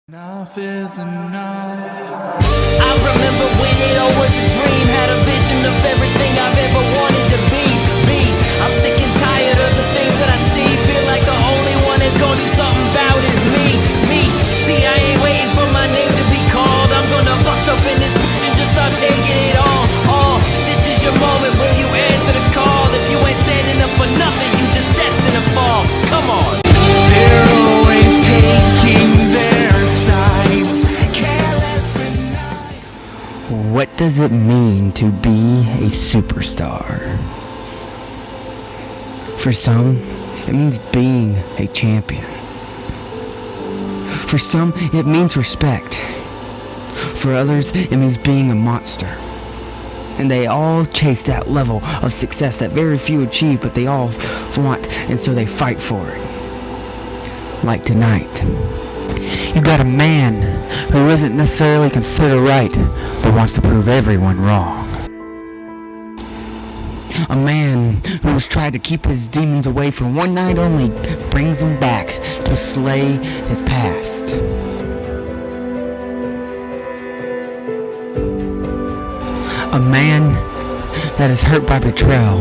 Enough is enough. I remember when it all was a dream. Had a vision of everything I've ever wanted to be. I'm sick and tired of the things that I see. Feel like the only one that's gonna do something about it is me. See, I ain't waiting for my name to be called. I'm gonna bust up in this bitch and just start taking it all. This is your moment where you answer the call. If you ain't standing up for nothing, you just destined to fall. Come on. They're always taking their sides, careless and nice. What does it mean to be a superstar? For some, it means being a champion. For some, it means respect. For others, it means being a monster. And they all chase that level of success that very few achieve, but they all want, and so they fight for it. Like tonight. You got a man who isn't necessarily considered right, but wants to prove everyone wrong. A man who has tried to keep his demons away for one night only brings them back to slay his past. A man that is hurt by betrayal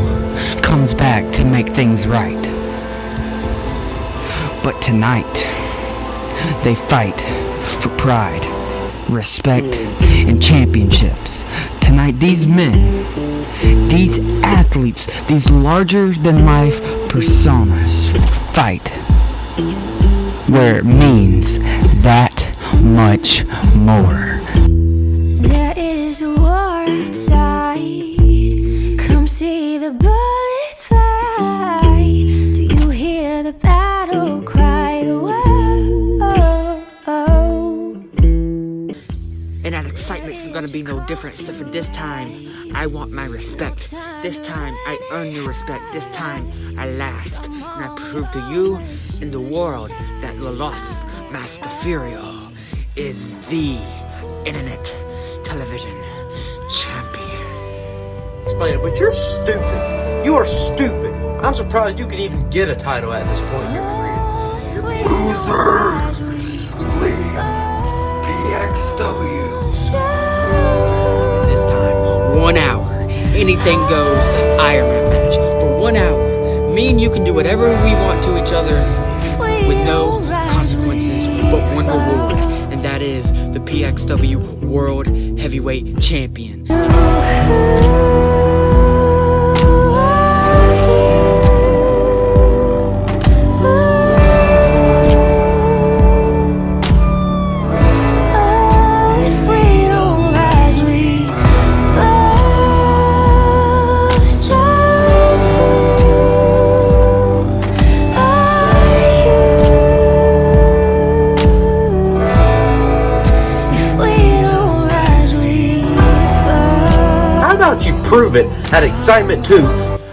comes back to make things right. But tonight, they fight for pride, respect, and championships. Tonight, these men, these athletes, these larger-than-life personas fight where it means that much more. There is a war outside. Come see the bullets fly. Do you hear the battle cry? Whoa. And at Xcitement, it's gonna be no different, except for this time, I want my respect. This time, I earn your respect. This time, I last. And I prove to you and the world that the lost Mascaferio is the internet television champion. Explain it, but you're stupid. You are stupid. I'm surprised you can even get a title at this point in your career. Loser! Please, PXW. This time, 1 hour. Anything goes Iron Man match. For 1 hour, me and you can do whatever we want to each other with no consequences, but one reward. And that is the PXW World Heavyweight Champion. Prove it at Xcitement 2.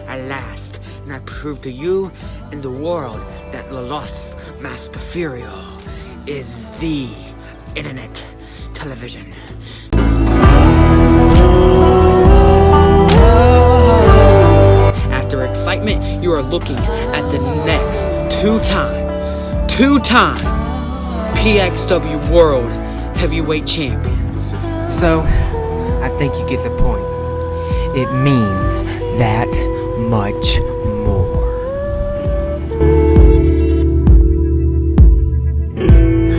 I last, and I prove to you and the world that the lost Mascaferio is the internet television. After Xcitement, you are looking at the next two-time PXW World Heavyweight Champion. So, I think you get the point. It means that much more.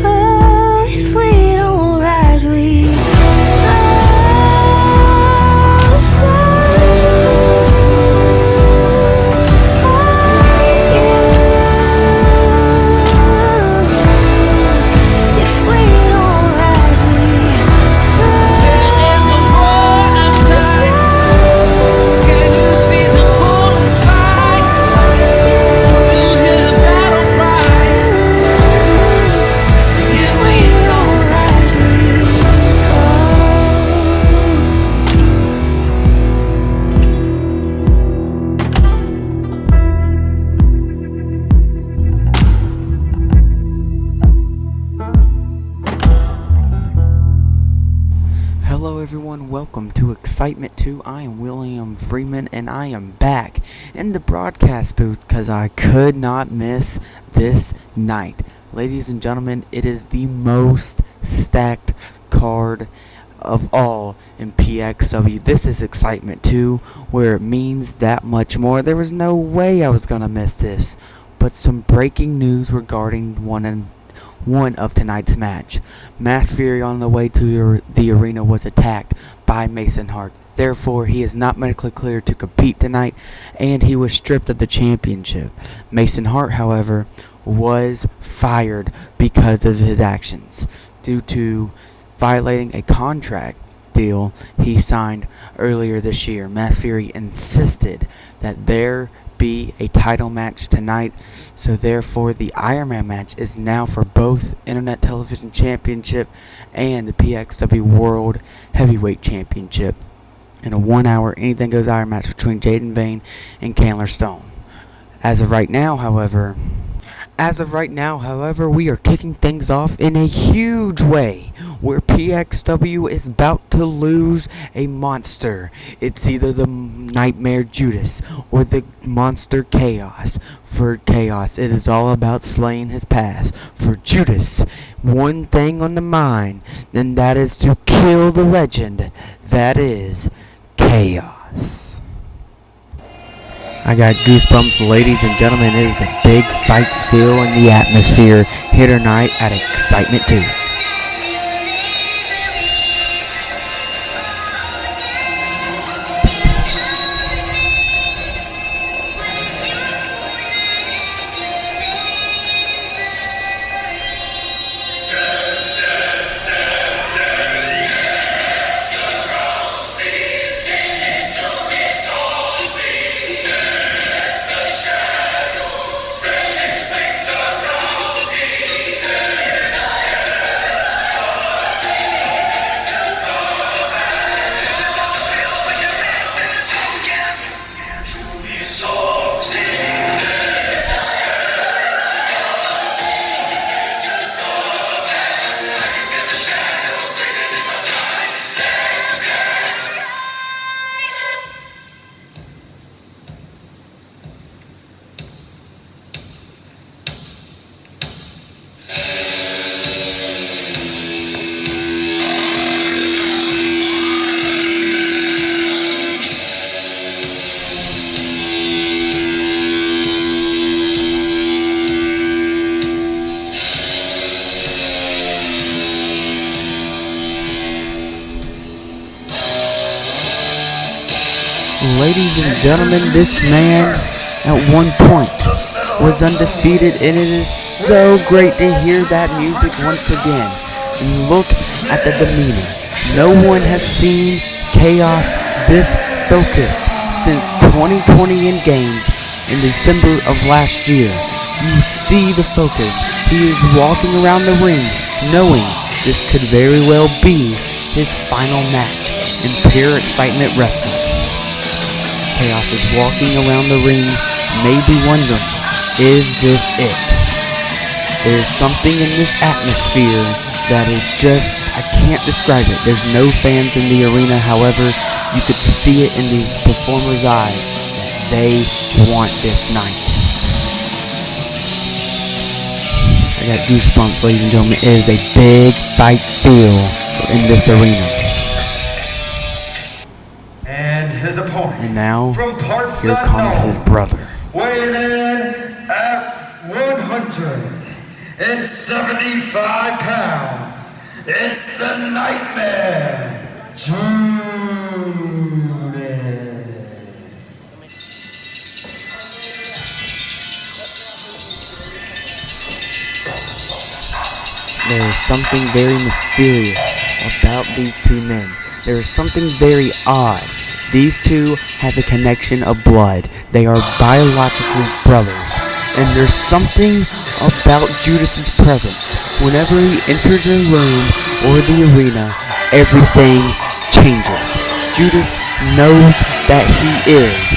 Oh, if we don't rise, we fall. If we don't rise, we fall. There is a war outside. Can you see the bullets fly? Do you hear the battle cry? If we don't rise, we Hello everyone, welcome to Xcitement 2. I am William Freeman and I am back in the broadcast booth because I could not miss this night. Ladies and gentlemen, it is the most stacked card of all in PXW. This is Xcitement 2, where it means that much more. There was no way I was going to miss this. But some breaking news regarding one of tonight's match. Mass Fury on the way to the arena was attacked by Mason Hart. Therefore, he is not medically cleared to compete tonight, and he was stripped of the championship. Mason Hart, however, was fired because of his actions due to violating a contract deal he signed earlier this year. Mass Fury insisted that there be a title match tonight, so therefore the Iron Man match is now for both Internet Television Championship and the PXW World Heavyweight Championship in a 1 hour anything goes Iron match between Jaden Vane and Candler Stone. As of right now, however, we are kicking things off in a huge way, where PXW is about to lose a monster. It's either the Nightmare Judas or the Monster Chaos. For Chaos, it is all about slaying his past. For Judas, one thing on the mind, and that is to kill the legend. That is Chaos. I got goosebumps, ladies and gentlemen. It is a big fight feel in the atmosphere here tonight at Xcitement 2. Ladies and gentlemen, this man at one point was undefeated, and it is so great to hear that music once again. And look at the demeanor. No one has seen Chaos this focused since 2020 in games in December of last year. You see the focus. He is walking around the ring knowing this could very well be his final match in pure Xcitement wrestling. Chaos is walking around the ring, maybe wondering, is this it? There's something in this atmosphere that is just, I can't describe it. There's no fans in the arena, however, you could see it in the performers' eyes that they want this night. I got goosebumps, ladies and gentlemen. It is a big fight feel in this arena. His opponent. And now, from parts here comes his brother. Weighing in at 175 pounds, it's the Nightmare Judas. There is something very mysterious about these two men. There is something very odd. These two have a connection of blood. They are biological brothers. And there's something about Judas's presence. Whenever he enters a room or the arena, everything changes. Judas knows that he is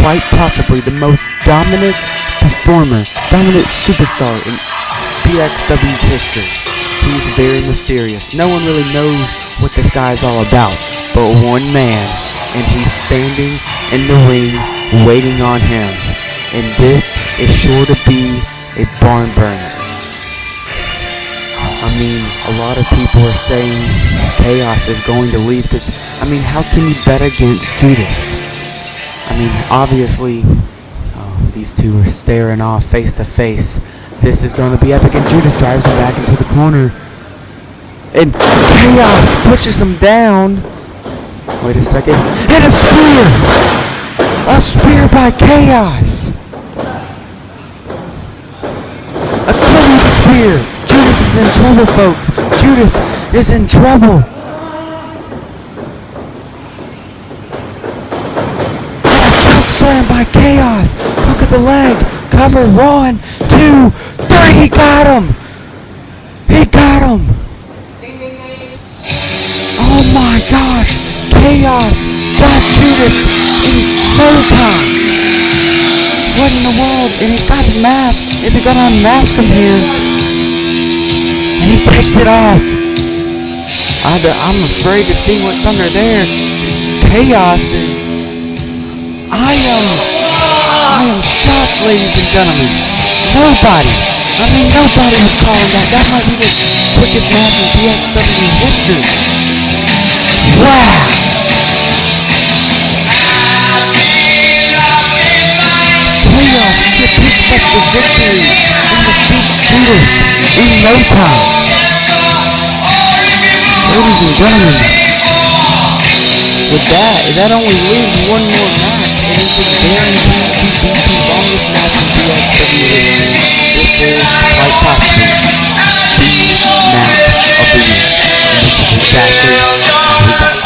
quite possibly the most dominant performer, dominant superstar in PXW's history. He's very mysterious. No one really knows what this guy is all about, but one man. And he's standing in the ring waiting on him. And this is sure to be a barn burner. I mean, a lot of people are saying Chaos is going to leave because, I mean, how can you bet against Judas? I mean, obviously, these two are staring off face to face. This is going to be epic, and Judas drives him back into the corner. And Chaos pushes him down. Wait a second. And a spear! A spear by Chaos! A Kobe spear! Judas is in trouble, folks! Judas is in trouble! And a choke slam by Chaos! Look at the leg! Cover, 1, 2, 3! He got him! He got him! Oh my gosh! Chaos got Judas in no time! What in the world? And he's got his mask. Is he gonna unmask him here? And he takes it off. I'm afraid to see what's under there. Chaos is... I am shocked, ladies and gentlemen. Nobody was calling that. That might be the quickest match in PXW history. Wow! Chaos picks up the victory and defeats Judas in no time. Ladies and gentlemen, with that only leaves one more match, and it's a guaranteed to be the longest match in PXW history. This is quite possibly the match of the year, and this is exactly how we got it.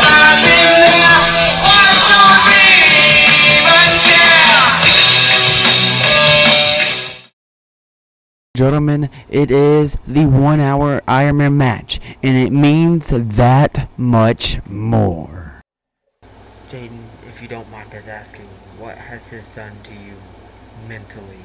Gentlemen, it is the 1 hour Ironman match, and it means that much more. Jaden, if you don't mind us asking, what has this done to you mentally?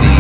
Be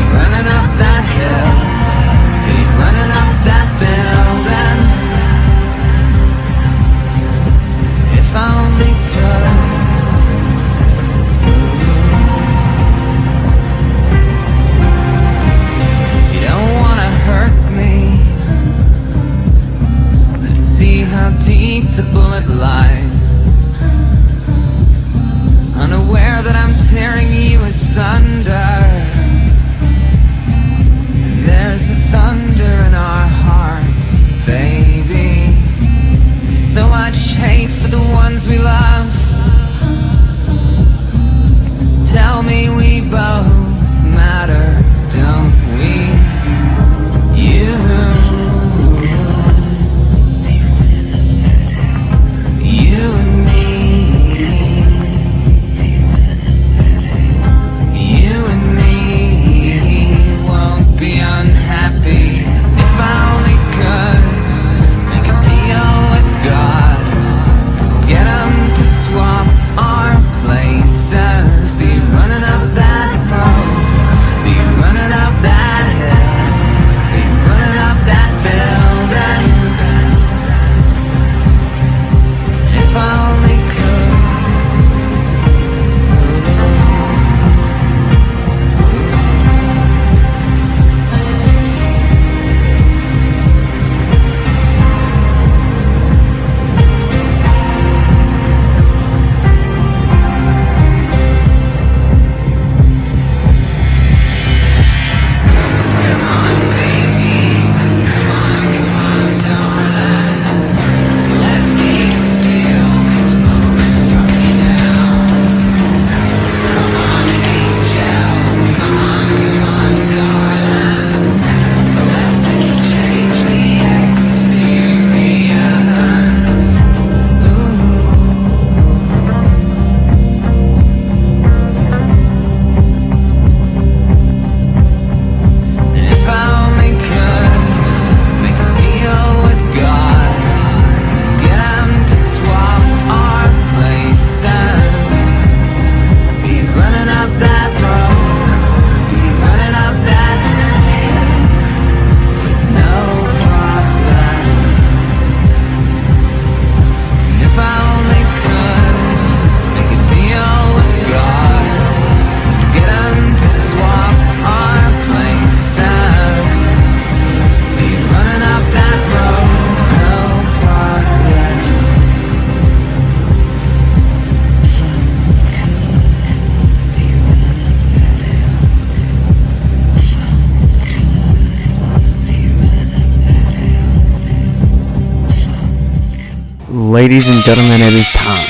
Ladies and gentlemen, it is time.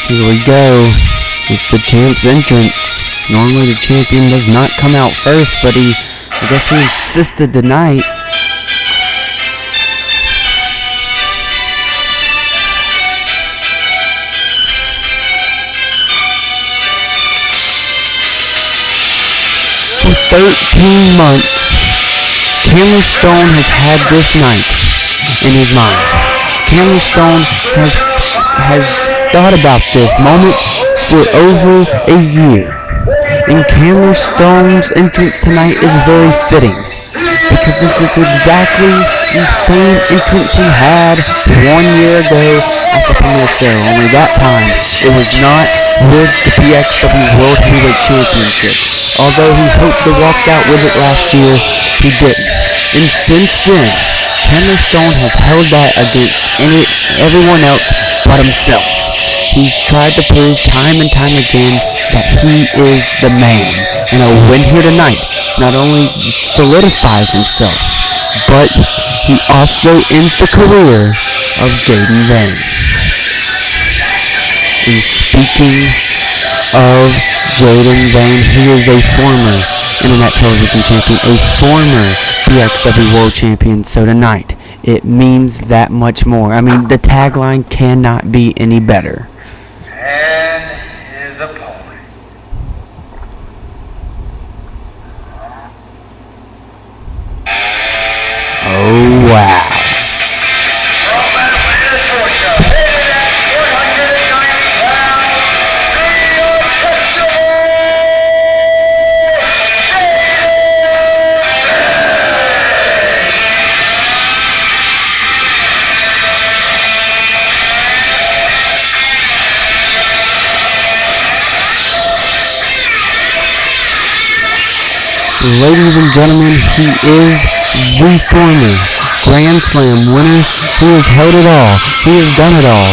Here we go. It's the champ's entrance. Normally the champion does not come out first, but I guess he insisted tonight. For 13 months, Candler Stone has had this night in his mind. Candler Stone has thought about this moment for over a year. And Candler Stone's entrance tonight is very fitting, because this is exactly the same entrance he had 1 year ago at the premiere show. Only that time, it was not with the PXW World Heavyweight Championship. Although he hoped to walk out with it last year, he didn't. And since then, Candler Stone has held that against everyone else but himself. He's tried to prove time and time again that he is the man. And a win here tonight not only solidifies himself, but he also ends the career of Jaden Vane. And speaking of Jaden Vane, he is a former Internet Television Champion, a former PXW World Champion. So tonight, it means that much more. I mean, the tagline cannot be any better. And his opponent. Oh, wow. From Atlanta, Georgia, weighing at 190 pounds, the untouchable Ladies and gentlemen, he is the former Grand Slam winner. He has held it all. He has done it all.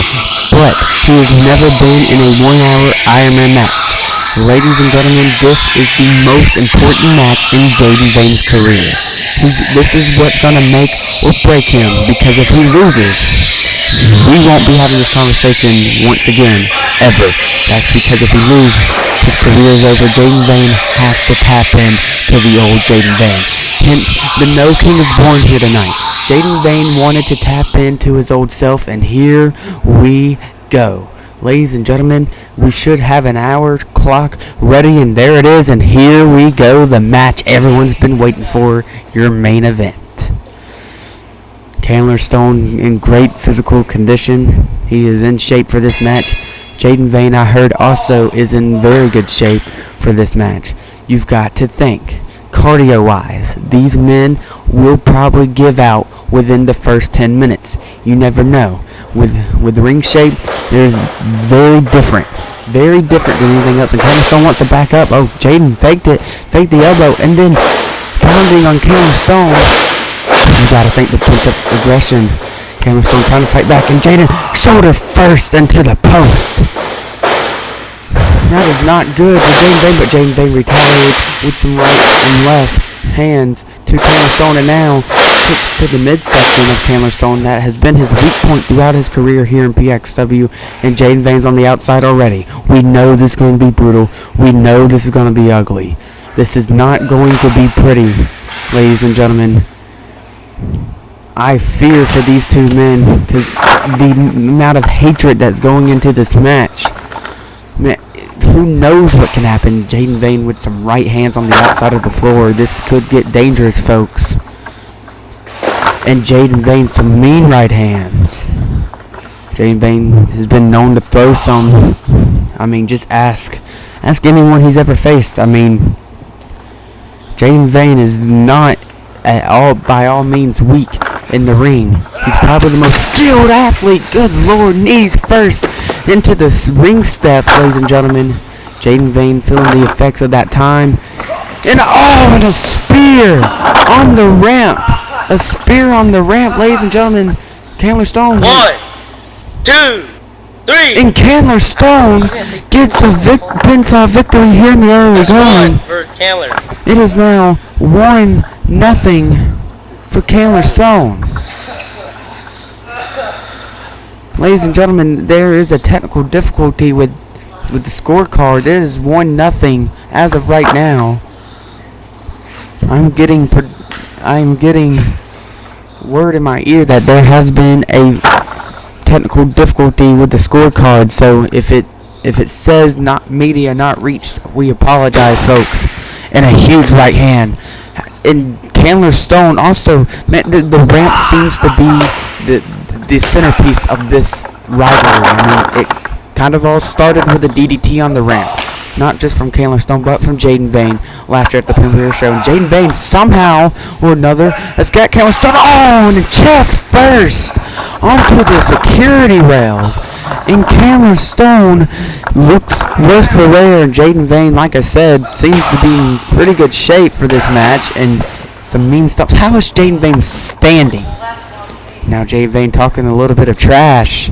But he has never been in a 1-hour Ironman match. Ladies and gentlemen, this is the most important match in Jaden Vane's career. This is what's going to make or break him, because if he loses, we won't be having this conversation once again, ever. That's because if he loses, his career is over. Jaden Vane has to tap in to the old Jaden Vane. Hence, the No King is born here tonight. Jaden Vane wanted to tap into his old self, and here we go. Ladies and gentlemen, we should have an hour clock ready, and there it is, and here we go, the match everyone's been waiting for, your main event. Candler Stone in great physical condition. He is in shape for this match. Jaden Vane, I heard, also is in very good shape for this match. You've got to think, cardio-wise, these men will probably give out within the first 10 minutes. You never know. With ring shape, there's very different than anything else. And Candler Stone wants to back up. Oh, Jaden faked the elbow, and then pounding on Candler Stone. You gotta think the pent-up aggression. Candler Stone trying to fight back, and Jaden shoulder first into the post. That is not good for Jaden Vane, but Jaden Vane retaliates with some right and left hands to Candler Stone, and now hits to the midsection of Candler Stone. That has been his weak point throughout his career here in PXW, and Jaden Vane's on the outside already. We know this is going to be brutal. We know this is going to be ugly. This is not going to be pretty, ladies and gentlemen. I fear for these two men, because the amount of hatred that's going into this match. Man, who knows what can happen? Jaden Vane with some right hands on the outside of the floor. This could get dangerous, folks. And Jaden Vane's some mean right hands. Jaden Vane has been known to throw some. I mean, just ask anyone he's ever faced. I mean, Jaden Vane is not at all, by all means, weak in the ring. He's probably the most skilled athlete. Good Lord, knees first into the ring steps, ladies and gentlemen. Jaden Vane feeling the effects of that time. And a spear on the ramp. A spear on the ramp, ladies and gentlemen. Candler Stone. 1, 2, 3. And Candler Stone gets a pinfall victory here in the early going. For Candler. It is now 1-0 for Candler Stone. Ladies and gentlemen, there is a technical difficulty with the scorecard. It is 1-0 as of right now. I'm getting word in my ear that there has been a technical difficulty with the scorecard. So if it says not media not reached, we apologize, folks. And a huge right hand. And Chandler Stone also, man, the ramp seems to be the centerpiece of this rivalry. I mean, it kind of all started with a DDT on the ramp. Not just from Chandler Stone, but from Jaden Vane last year at the premiere show. And Jaden Vane somehow or another has got Chandler Stone in the chest first onto the security rails. And Chandler Stone looks worse for wear. And Jaden Vane, like I said, seems to be in pretty good shape for this match. And some mean stops. How is Jaden Vane standing? Now Jaden Vane talking a little bit of trash.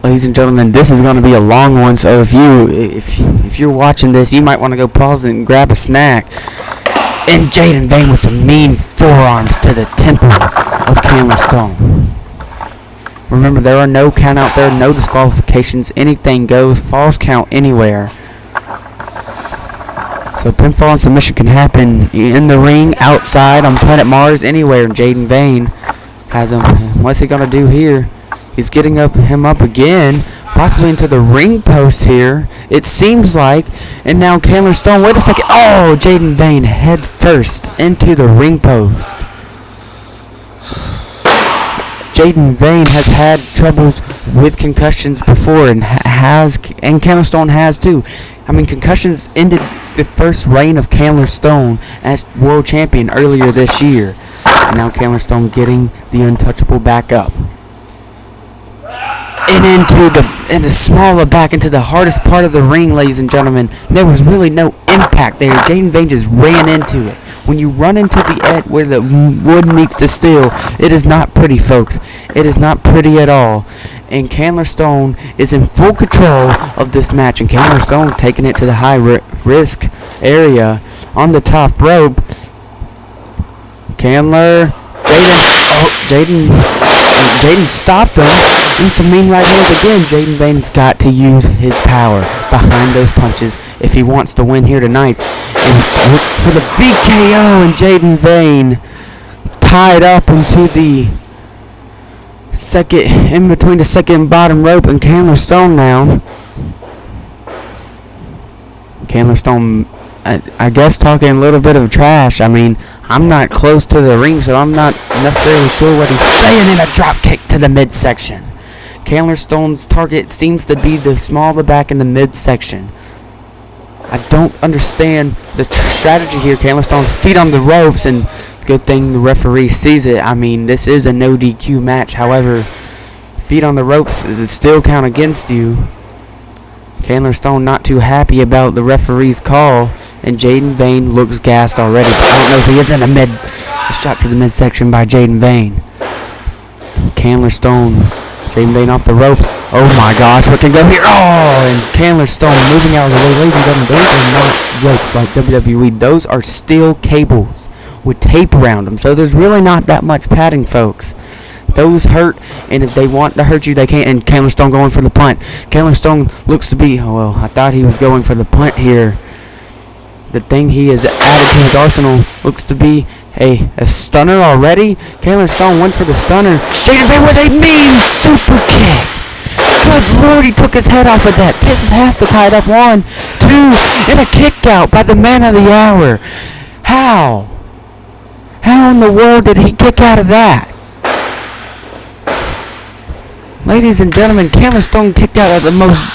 Ladies and gentlemen, this is going to be a long one, so if you're watching this, you might want to go pause and grab a snack. And Jaden Vane with some mean forearms to the temple of Chandler Stone. Remember, there are no countouts, there are no disqualifications, anything goes, falls count anywhere. So pinfall and submission can happen in the ring, outside, on planet Mars, anywhere. Jaden Vane has him. What's he going to do here? He's getting him up again, possibly into the ring post here, it seems like. And now Chandler Stone, wait a second. Oh, Jaden Vane head first into the ring post. Jaden Vane has had troubles with concussions before, and Chandler Stone has too. I mean, concussions ended the first reign of Chandler Stone as world champion earlier this year. And now Chandler Stone getting the untouchable back up. And into the smaller back, into the hardest part of the ring, ladies and gentlemen. There was really no impact there. Jaden Vane just ran into it. When you run into the edge where the wood meets the steel, it is not pretty, folks. It is not pretty at all. And Chandler Stone is in full control of this match. And Chandler Stone taking it to the high risk area on the top rope. Jaden stopped him. And some mean right hands again. Jaden Vane's got to use his power behind those punches if he wants to win here tonight. And look for the VKO, and Jaden Vane tied up into the second, in between the second and bottom rope, and Chandler Stone now. Chandler Stone, I guess, talking a little bit of trash. I mean, I'm not close to the ring, so I'm not necessarily sure what he's saying. In a drop kick to the midsection. Chandler Stone's target seems to be the smaller back in the midsection. I don't understand the strategy here. Chandler Stone's feet on the ropes, and good thing the referee sees it. I mean, this is a no DQ match. However, feet on the ropes still count against you. Chandler Stone not too happy about the referee's call, and Jaden Vane looks gassed already. But I don't know if he is in the mid. A shot to the midsection by Jaden Vane. Chandler Stone, Jaden Vane off the ropes. Oh my gosh, what can go here? Oh, and Chandler Stone moving out of the way. Ladies and gentlemen, those are not ropes like WWE. Those are steel cables with tape around them. So there's really not that much padding, folks. Those hurt, and if they want to hurt you, they can't. And Chandler Stone going for the punt. Chandler Stone looks to be, oh, well, I thought he was going for the punt here. The thing he has added to his arsenal looks to be a stunner already. Chandler Stone went for the stunner. Jaden Vane with a mean super kick. Good Lord, he took his head off of that. This has to tie it up. 1, 2, and a kick out by the man of the hour. How? How in the world did he kick out of that? Ladies and gentlemen, Chandler Stone kicked out of the most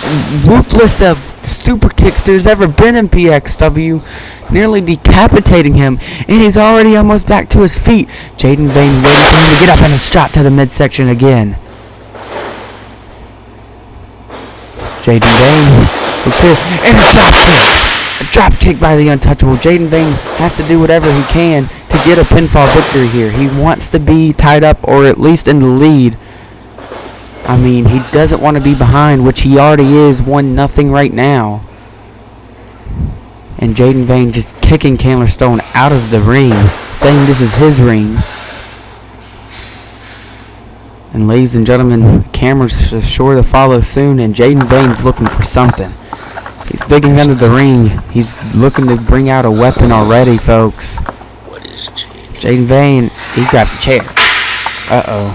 ruthless of super kicks there's ever been in PXW, nearly decapitating him, and he's already almost back to his feet. Jaden Vane waiting for him to get up, and a shot to the midsection again. Jaden Vane looks here, and a drop kick. A drop kick by the untouchable. Jaden Vane has to do whatever he can to get a pinfall victory here. He wants to be tied up, or at least in the lead. I mean, he doesn't want to be behind, which he already is 1-0 right now. And Jaden Vane just kicking Chandler Stone out of the ring, saying this is his ring. And ladies and gentlemen, the camera's sure to follow soon, and Jaden Vane's looking for something. He's digging under the ring. He's looking to bring out a weapon already, folks. What is changed? Jaden Vane, he grabbed the chair. Uh-oh.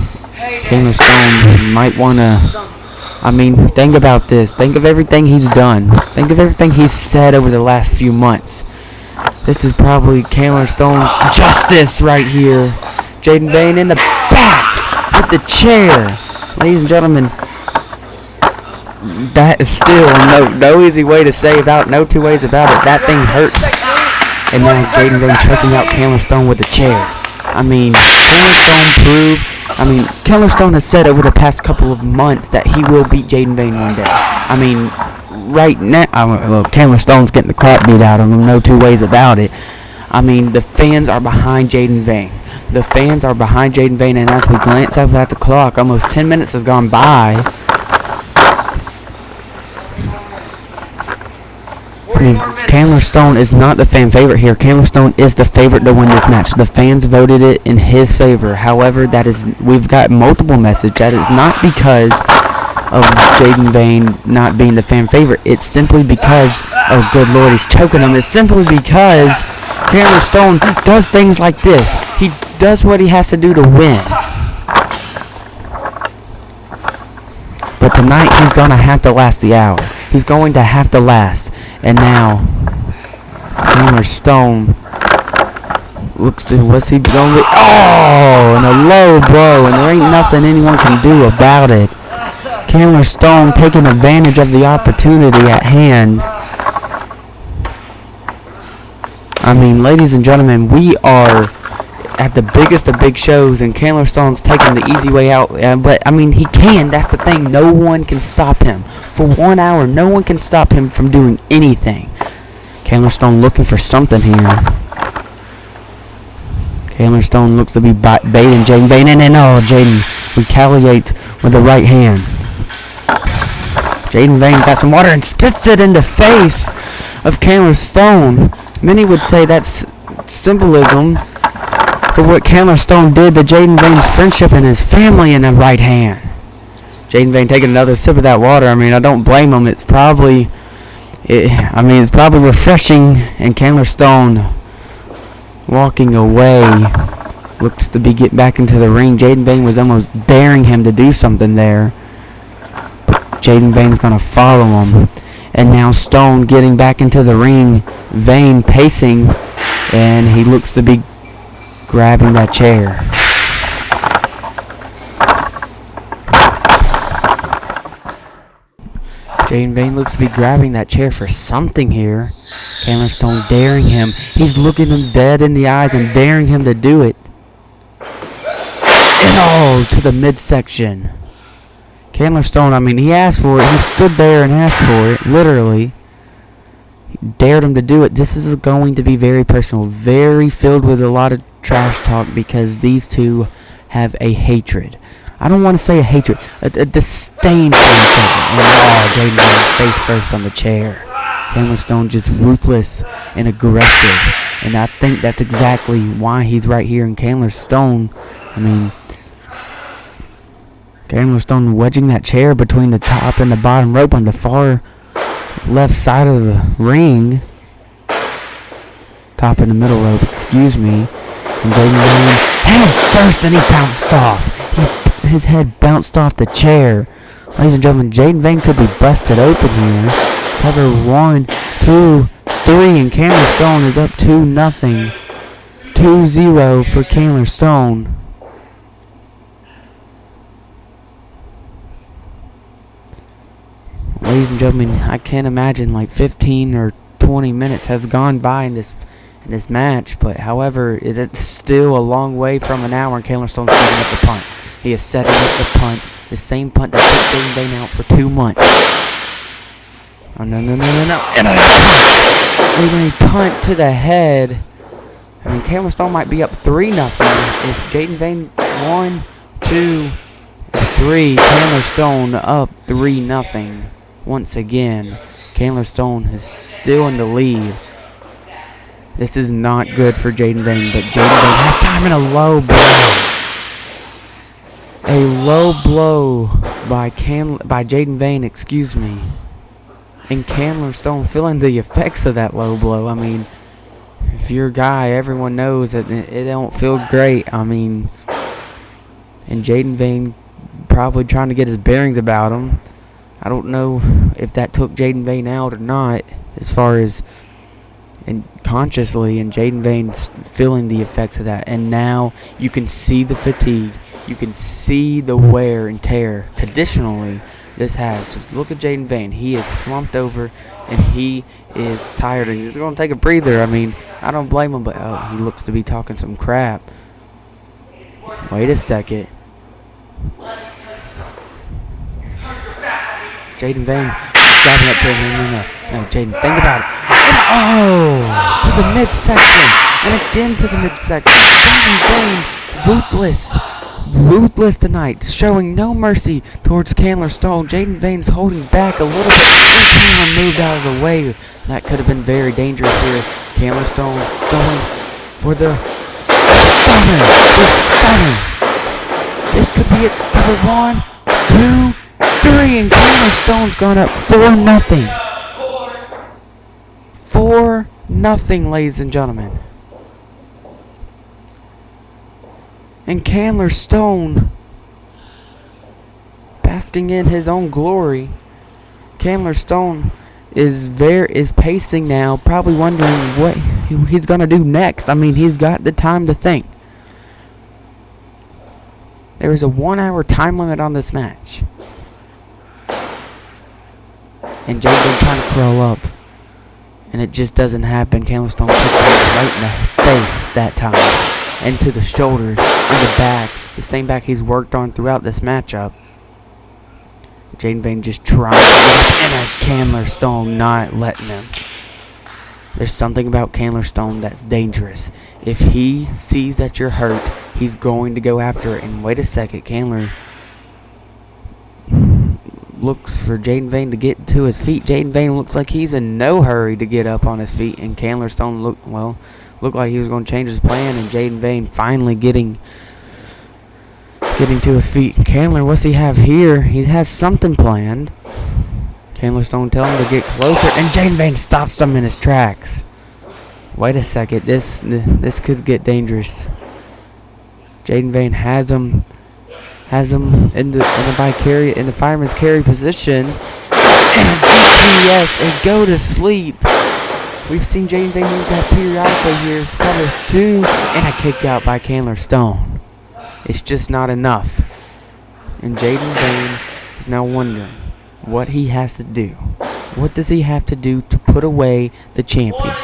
Chandler Stone might want to... I mean, think about this. Think of everything he's done. Think of everything he's said over the last few months. This is probably Chandler Stone's justice right here. Jaden Vane in the back with the chair. Ladies and gentlemen, that is still no easy way to say about, no two ways about it. That thing hurts. And now Jaden Vane choking out Chandler Stone with a chair. I mean, Chandler Stone has said over the past couple of months that he will beat Jaden Vane one day. I mean, right now, well, Chandler Stone's getting the crap beat out of him, no two ways about it. I mean, the fans are behind Jaden Vane. The fans are behind Jaden Vane, and as we glance up at the clock, almost 10 minutes has gone by. I mean, Chandler Stone is not the fan favorite here. Chandler Stone is the favorite to win this match. The fans voted it in his favor. However, we've got multiple messages. That is not because of Jaden Vane not being the fan favorite. It's simply because, oh good lord, he's choking him. It's simply because Chandler Stone does things like this. He does what he has to do to win. But tonight he's going to have to last the hour. He's going to have to last. And now, Chandler Stone looks to, what's he going to, oh, and a low blow, and there ain't nothing anyone can do about it. Chandler Stone taking advantage of the opportunity at hand. I mean, ladies and gentlemen, we are at the biggest of big shows, and Chandler Stone's taking the easy way out. But, I mean, he can. That's the thing. No one can stop him. For 1 hour, no one can stop him from doing anything. Chandler Stone looking for something here. Chandler Stone looks to be baiting Jaden Vane, and then, oh, Jaden retaliates with the right hand. Jaden Vane got some water and spits it in the face of Chandler Stone. Many would say that's symbolism for what Chandler Stone did to Jaden Vane's friendship and his family in the right hand. Jaden Vane taking another sip of that water. I mean, I don't blame him. It's probably refreshing. And Chandler Stone walking away, looks to be getting back into the ring. Jaden Vane was almost daring him to do something there, but Jaden Vane's gonna follow him. And now Stone getting back into the ring. Vane pacing, and he looks to be grabbing that chair. Jaden Vane looks to be grabbing that chair for something here. Chandler Stone daring him. He's looking him dead in the eyes and daring him to do it. And all to the midsection. Chandler Stone, I mean, he asked for it. He stood there and asked for it, literally. He dared him to do it. This is going to be very personal, very filled with a lot of trash talk, because these two have a hatred. I don't want to say a hatred, a disdain for each other. And oh, Jaden Vane face first on the chair. Chandler Stone just ruthless and aggressive, and I think that's exactly why he's right here. And Chandler Stone, I mean, Chandler Stone wedging that chair between the top and the bottom rope on the far left side of the ring. Top and the middle rope, excuse me. And Jaden Vane head first, and he bounced off. His head bounced off the chair. Ladies and gentlemen, Jaden Vane could be busted open here. Cover 1, 2, 3, and Chandler Stone is up 2-0. 2-0 for Chandler Stone. Ladies and gentlemen, I can't imagine like 15 or 20 minutes has gone by in this match, but however, it's still a long way from an hour, and Chandler Stone's setting up the punt. He is setting up the punt, the same punt that put Jaden Vane out for 2 months. Oh, no. And a punt to the head. I mean, Chandler Stone might be up 3-0 if Jaden Vane 1, 2, and 3. Chandler Stone up 3-0 once again. Chandler Stone is still in the lead. This is not good for Jaden Vane, but Jaden Vane has time in a low blow. A A low blow by Jaden Vane, excuse me. And Candler Stone feeling the effects of that low blow. I mean, if you're a guy, everyone knows that it don't feel great. I mean, and Jaden Vane probably trying to get his bearings about him. I don't know if that took Jaden Vane out or not, as far as and consciously, and Jaden Vane's feeling the effects of that. And now you can see the fatigue. You can see the wear and tear. Traditionally, this has. Just look at Jaden Vane. He is slumped over, and he is tired, and he's going to take a breather. I mean, I don't blame him, but he looks to be talking some crap. Wait a second. Jaden Vane grabbing that chair. No, Jaden, think about it. And to the midsection. And again to the midsection. Jaden Vane, ruthless tonight, showing no mercy towards Candler Stone. Jaden Vane's holding back a little bit. Candler moved out of the way. That could have been very dangerous here. Candler Stone going for the stunner. The stunner. This could be it. Cover 1, 2, 3, and Candler Stone's gone up 4-0. 4-0, ladies and gentlemen. And Candler Stone, basking in his own glory. Candler Stone is pacing now, probably wondering what he's gonna do next. I mean, he's got the time to think. There is a 1-hour time limit on this match. And Jaden trying to curl up. And it just doesn't happen. Candler Stone kicked him right in the face that time. And to the shoulders, and the back. The same back he's worked on throughout this matchup. Jaden Vane just trying to get up, and a Candler Stone not letting him. There's something about Candler Stone that's dangerous. If he sees that you're hurt, he's going to go after it. And wait a second, Candler looks for Jaden Vane to get to his feet. Jaden Vane looks like he's in no hurry to get up on his feet, and Candler Stone looked like he was going to change his plan, and Jaden Vane finally getting to his feet. Candler, what's he have here? He has something planned. Candler Stone telling him to get closer, and Jaden Vane stops him in his tracks. Wait a second, this could get dangerous. Jaden Vane has him in the fireman's carry position, and a GPS, and go to sleep. We've seen Jaden Vane use that periodically here. Cover 2, and a kick out by Candler Stone. It's just not enough. And Jaden Vane is now wondering what he has to do. What does he have to do to put away the champion?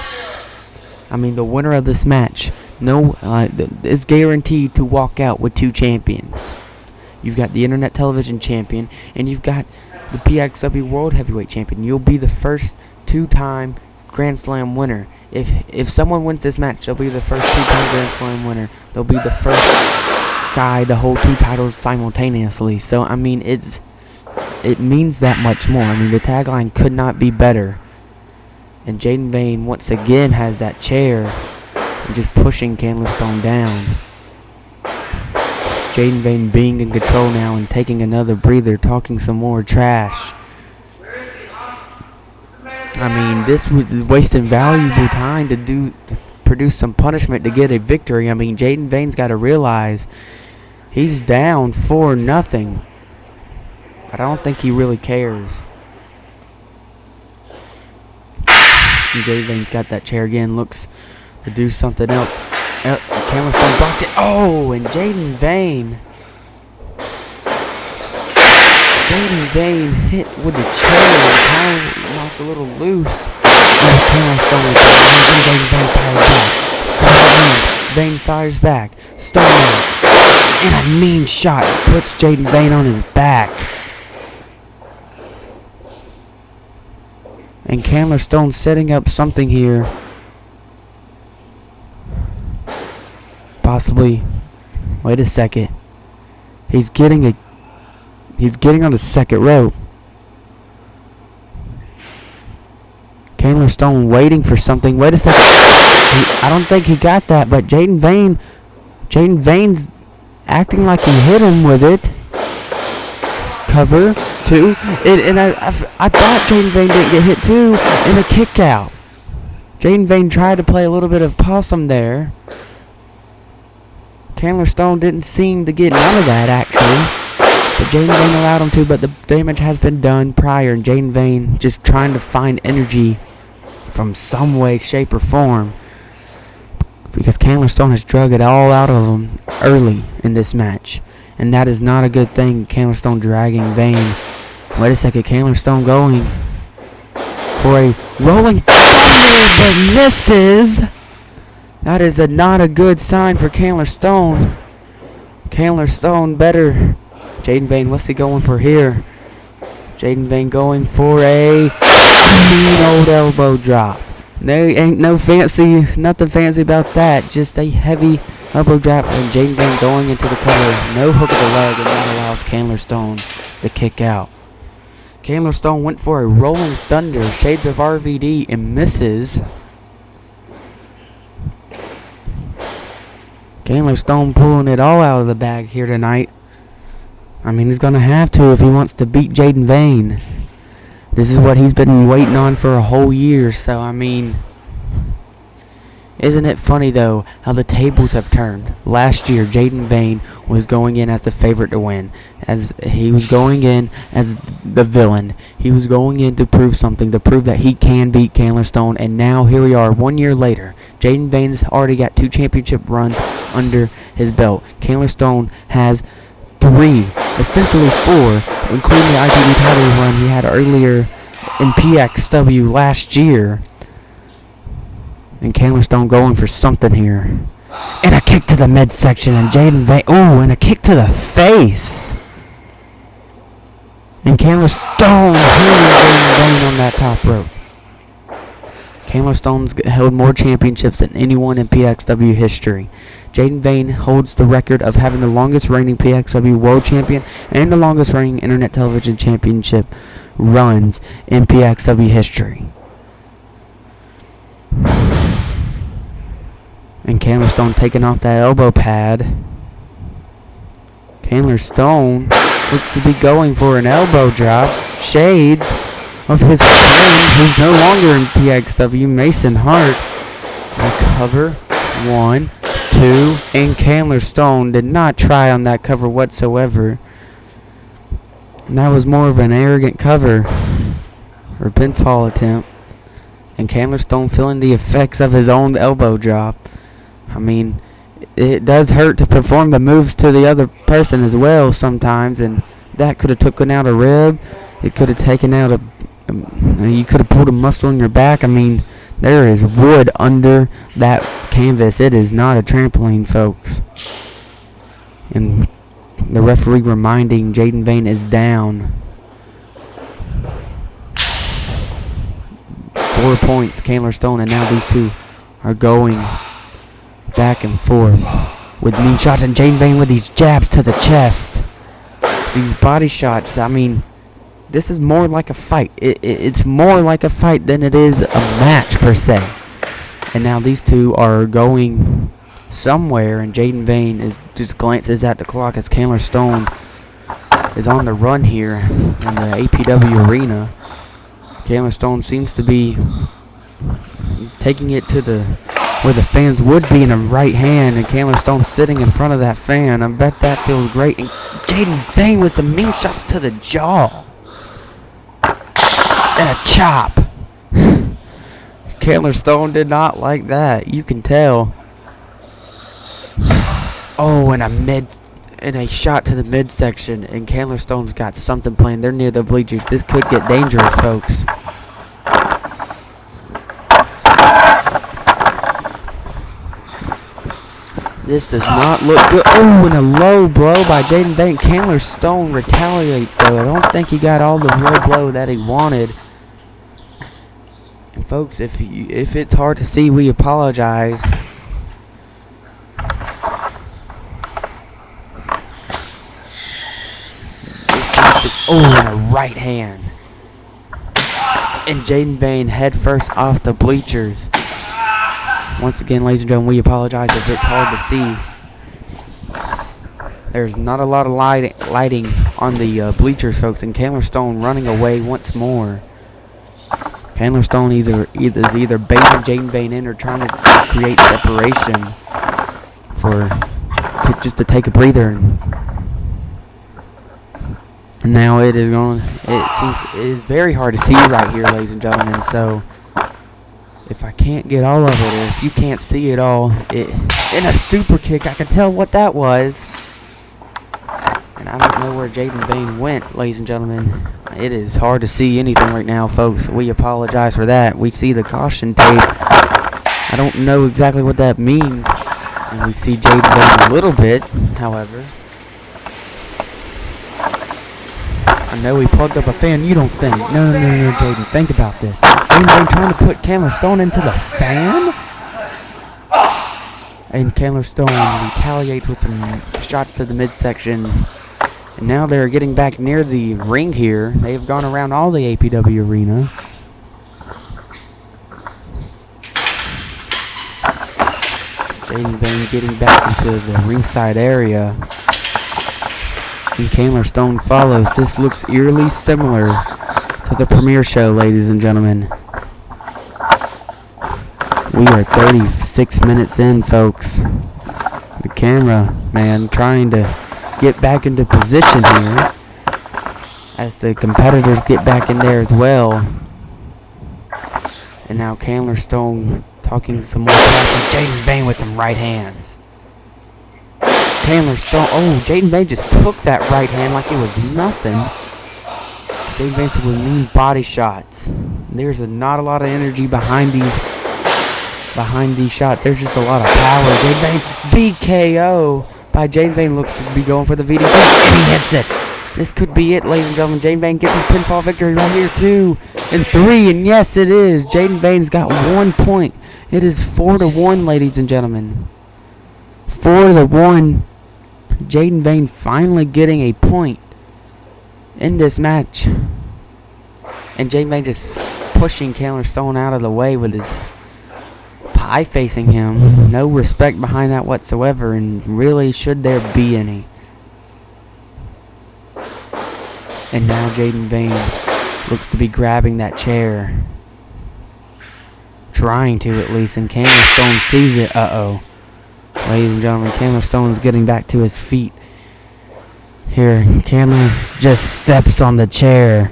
I mean, the winner of this match is guaranteed to walk out with 2 champions. You've got the Internet Television Champion, and you've got the PXW World Heavyweight Champion. You'll be the first 2-time Grand Slam winner. If someone wins this match, they'll be the first 2-time Grand Slam winner. They'll be the first guy to hold 2 titles simultaneously. So, I mean, it means that much more. I mean, the tagline could not be better. And Jaden Vane once again has that chair and just pushing Candler Stone down. Jaden Vane being in control now and taking another breather, talking some more trash. I mean, this was wasting valuable time to produce some punishment to get a victory. I mean, Jaden Vane's got to realize he's down 4-0. But I don't think he really cares. And Jaden Vane's got that chair again, looks to do something else. Candler Stone blocked it. Oh, and Jaden Vane hit with the chair and kind of knocked a little loose. And Candler Stone was and Jaden Vane fires back. Vane fires back. Stone and a mean shot puts Jaden Vane on his back. And Candler Stone setting up something here. Possibly. Wait a second. He's getting on the second rope. Candler Stone waiting for something. Wait a second. I don't think he got that, but Jaden Vane's acting like he hit him with it. cover, 2, and I thought Jaden Vane didn't get hit too, and a kick out. Jaden Vane tried to play a little bit of possum there. Chandler Stone didn't seem to get none of that, actually. But Jaden Vane allowed him to, but the damage has been done prior, and Jaden Vane just trying to find energy from some way, shape, or form. Because Chandler Stone has drug it all out of him early in this match. And that is not a good thing, Chandler Stone dragging Vane. Wait a second, Chandler Stone going for a rolling thunder, but misses. That is not a good sign for Chandler Stone. Chandler Stone better. Jaden Vane, what's he going for here? Jaden Vane going for a mean old elbow drop. There ain't nothing fancy about that. Just a heavy elbow drop, and Jaden Vane going into the cover. No hook of the leg, and that allows Chandler Stone to kick out. Chandler Stone went for a rolling thunder, shades of RVD, and misses. Chandler Stone pulling it all out of the bag here tonight. I mean, he's going to have to if he wants to beat Jaden Vane. This is what he's been waiting on for a whole year, so I mean, isn't it funny though how the tables have turned? Last year, Jaden Vane was going in as the favorite to win, as he was going in as the villain. He was going in to prove something, to prove that he can beat Chandler Stone, and now here we are 1 year later. Jaden Vane's already got 2 championship runs under his belt. Chandler Stone has 3, essentially 4, including the ITV title run he had earlier in PXW last year. And Chandler Stone going for something here. And a kick to the midsection, and Jaden Vane, ooh, and a kick to the face. And Chandler Stone hitting Jaden Vane on that top rope. Chandler Stone's held more championships than anyone in PXW history. Jaden Vane holds the record of having the longest reigning PXW World Champion and the longest reigning Internet Television Championship runs in PXW history. And Chandler Stone taking off that elbow pad. Chandler Stone looks to be going for an elbow drop. Shades of his friend, who's no longer in PXW, Mason Hart. A cover, 1, 2, and Chandler Stone did not try on that cover whatsoever. And that was more of an arrogant cover, or pinfall attempt. And Chandler Stone feeling the effects of his own elbow drop. I mean, it does hurt to perform the moves to the other person as well sometimes, and that could have taken out a rib. It could have taken out you could have pulled a muscle in your back. I mean, there is wood under that canvas. It is not a trampoline, folks. And the referee reminding Jaden Vane is down. 4 points, Chandler Stone, and now these two are going back and forth with mean shots, and Jaden Vane with these jabs to the chest. These body shots, I mean, this is more like a fight. It's more like a fight than it is a match per se. And now these two are going somewhere, and Jaden Vane just glances at the clock as Chandler Stone is on the run here in the APW arena. Chandler Stone seems to be taking it to where the fans would be in a right hand, and Chandler Stone sitting in front of that fan. I bet that feels great. And Jaden Vane with some mean shots to the jaw. And a chop. Chandler Stone did not like that. You can tell. Oh, and a shot to the midsection. And Chandler Stone's got something playing. They're near the bleachers. This could get dangerous, folks. This does not look good. Oh, and a low blow by Jaden Vane. Chandler Stone retaliates, though. I don't think he got all the low blow that he wanted. And folks, if it's hard to see, we apologize. And a right hand. And Jaden Vane head first off the bleachers. Once again, ladies and gentlemen, we apologize if it's hard to see. There's not a lot of lighting on the bleachers, folks, and Chandler Stone running away once more. Chandler Stone is either baiting Jaden Vane in or trying to create separation just to take a breather. And now it is very hard to see right here, ladies and gentlemen. So if I can't get all of it, or if you can't see it all, in a super kick, I can tell what that was. And I don't know where Jaden Vane went, ladies and gentlemen. It is hard to see anything right now, folks. We apologize for that. We see the caution tape. I don't know exactly what that means. And we see Jaden Vane a little bit, however. I know he plugged up a fan. You don't think. No, Jaden. Think about this. Jaden Vane trying to put Chandler Stone into the fan? And Chandler Stone retaliates with some shots to the midsection. And now they're getting back near the ring here. They have gone around all the APW arena. Jaden Vane getting back into the ringside area. And Chandler Stone follows. This looks eerily similar to the premiere show, ladies and gentlemen. We are 36 minutes in, folks. The camera man trying to get back into position here as the competitors get back in there as well. And now Chandler Stone talking some more passion. Jaden Vane with some right hands. Chandler Stone, Jaden Vane just took that right hand like it was nothing. Jaden Vane with mean body shots. There's not a lot of energy behind these shots. There's just a lot of power. Jaden Vane, VKO by Jaden Vane, looks to be going for the VDK, and he hits it. This could be it, ladies and gentlemen. Jaden Vane gets his pinfall victory right here, 2 and 3, and yes, it is. Jaden Vane's got 1 point. It is 4-1, ladies and gentlemen. 4-1. Jaden Vane finally getting a point in this match. And Jaden Vane just pushing Chandler Stone out of the way with his pie facing him. No respect behind that whatsoever, and really should there be any. And now Jaden Vane looks to be grabbing that chair. Trying to, at least, and Chandler Stone sees it. Ladies and gentlemen, Chandler Stone's getting back to his feet. Here, Chandler just steps on the chair,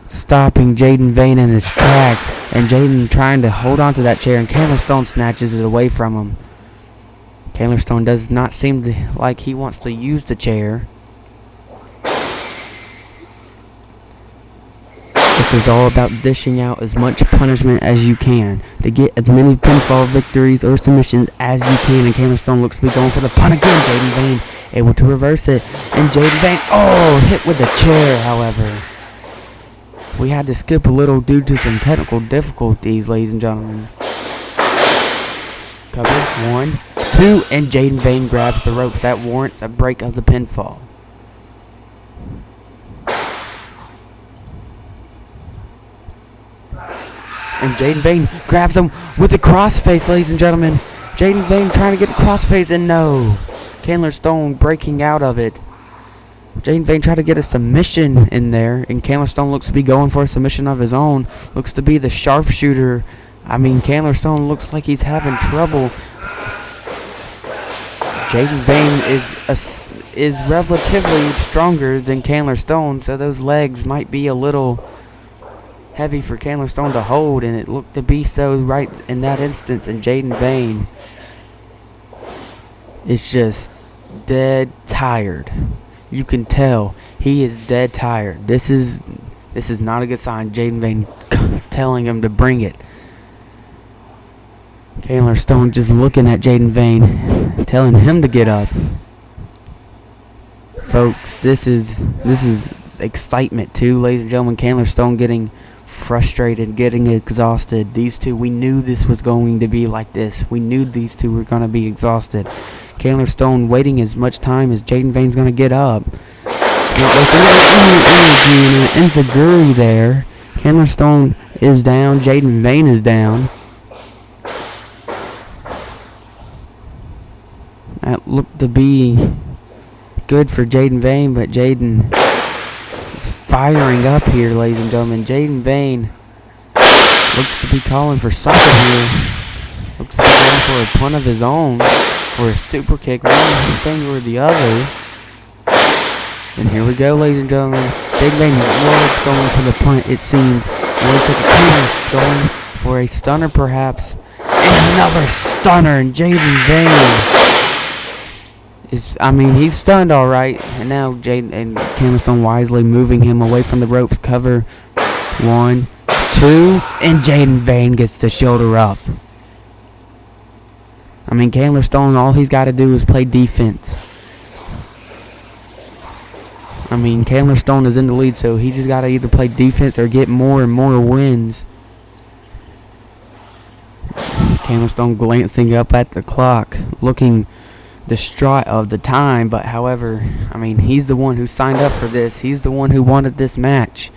stopping Jaden Vane in his tracks, and Jaden trying to hold on to that chair, and Chandler Stone snatches it away from him. Chandler Stone does not seem like he wants to use the chair. This is all about dishing out as much punishment as you can to get as many pinfall victories or submissions as you can. And Chandler Stone looks to be going for the pun again. Jaden Vane able to reverse it. And Jaden Vane, hit with a chair, however. We had to skip a little due to some technical difficulties, ladies and gentlemen. Cover, 1, 2, and Jaden Vane grabs the rope. That warrants a break of the pinfall. And Jaden Vane grabs him with the crossface, ladies and gentlemen. Jaden Vane trying to get the crossface, and no. Chandler Stone breaking out of it. Jaden Vane tried to get a submission in there, and Chandler Stone looks to be going for a submission of his own. Looks to be the sharpshooter. Chandler Stone looks like he's having trouble. Jaden Vane is relatively stronger than Chandler Stone, so those legs might be a little heavy for Chandler Stone to hold, and it looked to be so right in that instance. And Jaden Vane is just dead tired. You can tell he is dead tired. This is not a good sign. Jaden Vane telling him to bring it. Chandler Stone just looking at Jaden Vane, telling him to get up. Folks, this is excitement too, ladies and gentlemen. Chandler Stone getting frustrated, getting exhausted. These two, we knew this was going to be like this. We knew these two were going to be exhausted. Chandler Stone waiting as much time as Jaden Vane's going to get up. Not wasting any energy and an enziguri there. Chandler Stone is down. Jaden Vane is down. That looked to be good for Jaden Vane, but Jaden is firing up here, ladies and gentlemen. Jaden Vane looks to be calling for something here. Looks to be going for a punt of his own, or a super kick, one thing or the other. And here we go, ladies and gentlemen. Jaden Vane was going for the punt, it seems. It looks like a corner going for a stunner, perhaps. And another stunner, and Jaden Vane he's stunned all right. And now Jaden and Cameron Stone wisely moving him away from the ropes. Cover 1, 2, and Jaden Vane gets the shoulder up. Cameron Stone, all he's got to do is play defense. Cameron Stone is in the lead, so he's just got to either play defense or get more and more wins. Cameron Stone glancing up at the clock, looking distraught of the time, but however, he's the one who signed up for this. He's the one who wanted this match.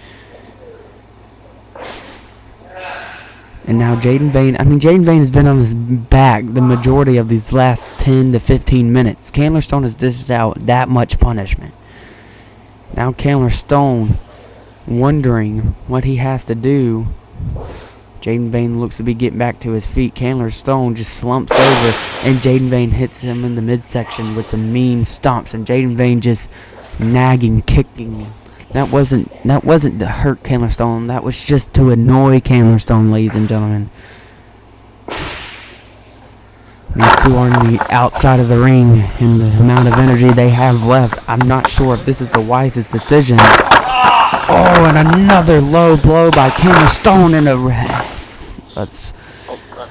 And now Jaden Vane, Jaden Vane has been on his back the majority of these last 10 to 15 minutes. Cameron Stone has dished out that much punishment. Now Cameron Stone wondering what he has to do. Jaden Vane looks to be getting back to his feet. Cameron Stone just slumps over, and Jaden Vane hits him in the midsection with some mean stomps, and Jaden Vane just nagging, kicking. That wasn't to hurt Cameron Stone. That was just to annoy Cameron Stone, ladies and gentlemen. These two are on the outside of the ring, and the amount of energy they have left, I'm not sure if this is the wisest decision. Oh, and another low blow by Cameron Stone, and that's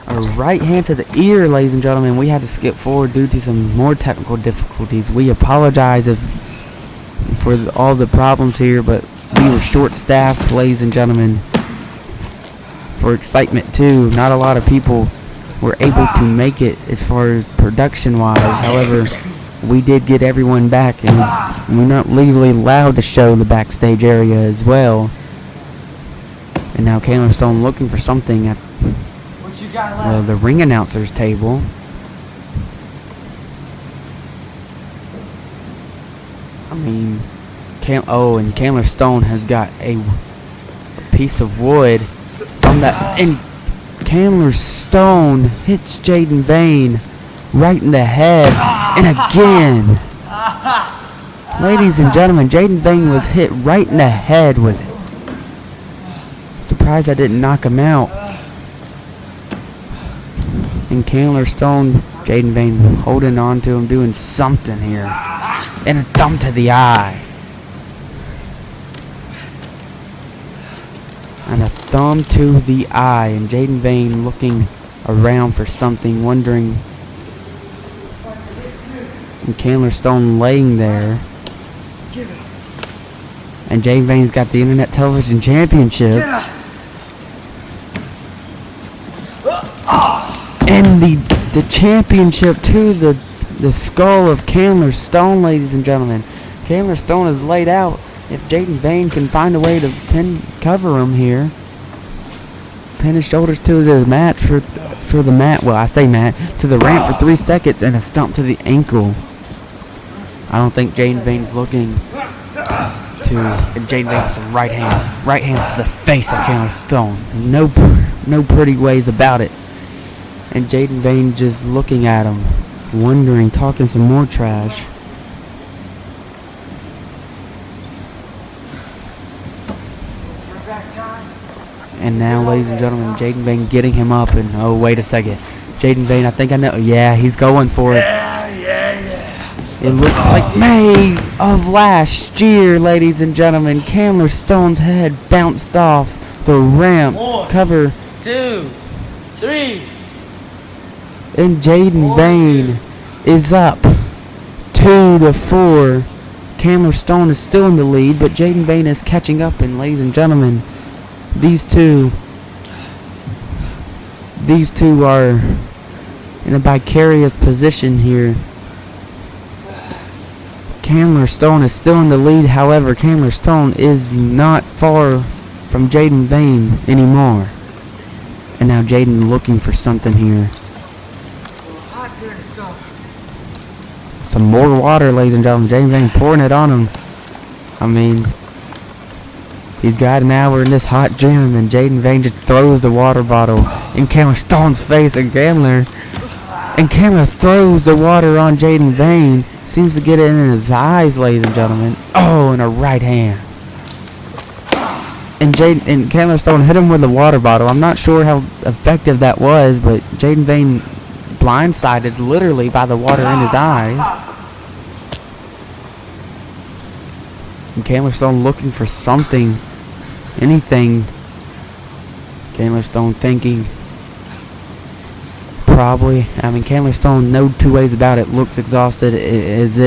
a right hand to the ear, ladies and gentlemen. We had to skip forward due to some more technical difficulties. We apologize for all the problems here, but we were short-staffed, ladies and gentlemen. For Xcitement 2, not a lot of people were able to make it as far as production-wise. However, we did get everyone back, and we're not legally allowed to show the backstage area as well. And now Cameron Stone looking for something at the ring announcer's table. And Cameron Stone has got a piece of wood from that, and Cameron Stone hits Jaden Vane right in the head, and again. Ladies and gentlemen, Jaden Vane was hit right in the head with it. Surprised I didn't knock him out. And Cameron Stone, Jaden Vane holding on to him, doing something here. And a thumb to the eye. And a thumb to the eye. And Jaden Vane looking around for something, wondering. And Cameron Stone laying there. And Jaden Vane's got the Internet Television Championship. And the championship to the skull of Cameron Stone, ladies and gentlemen. Cameron Stone is laid out. If Jaden Vane can find a way to cover him here. Pin his shoulders to the mat for the mat. Well, I say mat. To the ramp for 3 seconds, and a stomp to the ankle. I don't think Jaden Vane's looking to. And Jaden Vane with some right hands. Right hands to the face of Cameron Stone. No pretty ways about it. And Jaden Vane just looking at him, wondering, talking some more trash. And now, ladies and gentlemen, Jaden Vane getting him up, and oh, wait a second. Jaden Vane, I think I know. Yeah, he's going for it. It looks like May of last year, ladies and gentlemen. Cameron Stone's head bounced off the ramp. 1, Cover 2, 3. And Jaden Vane is up 2-4. Cameron Stone is still in the lead, but Jaden Vane is catching up. And ladies and gentlemen, these two are in a vicarious position here. Cameron Stone is still in the lead. However, Cameron Stone is not far from Jaden Vane anymore. And now Jaden looking for something here. some more water, ladies and gentlemen. Jaden Vane pouring it on him. I mean, he's got an hour in this hot gym, and Jaden Vane just throws the water bottle in Chandler Stone's face, and Chandler throws the water on Jaden Vane. Seems to get it in his eyes, ladies and gentlemen. Oh, and a right hand. And Chandler Stone hit him with a water bottle. I'm not sure how effective that was, but Jaden Vane blindsided literally by the water in his eyes. And Chandler Stone looking for something, anything. Chandler Stone thinking, probably. I mean, Chandler Stone, no two ways about it, looks exhausted. Is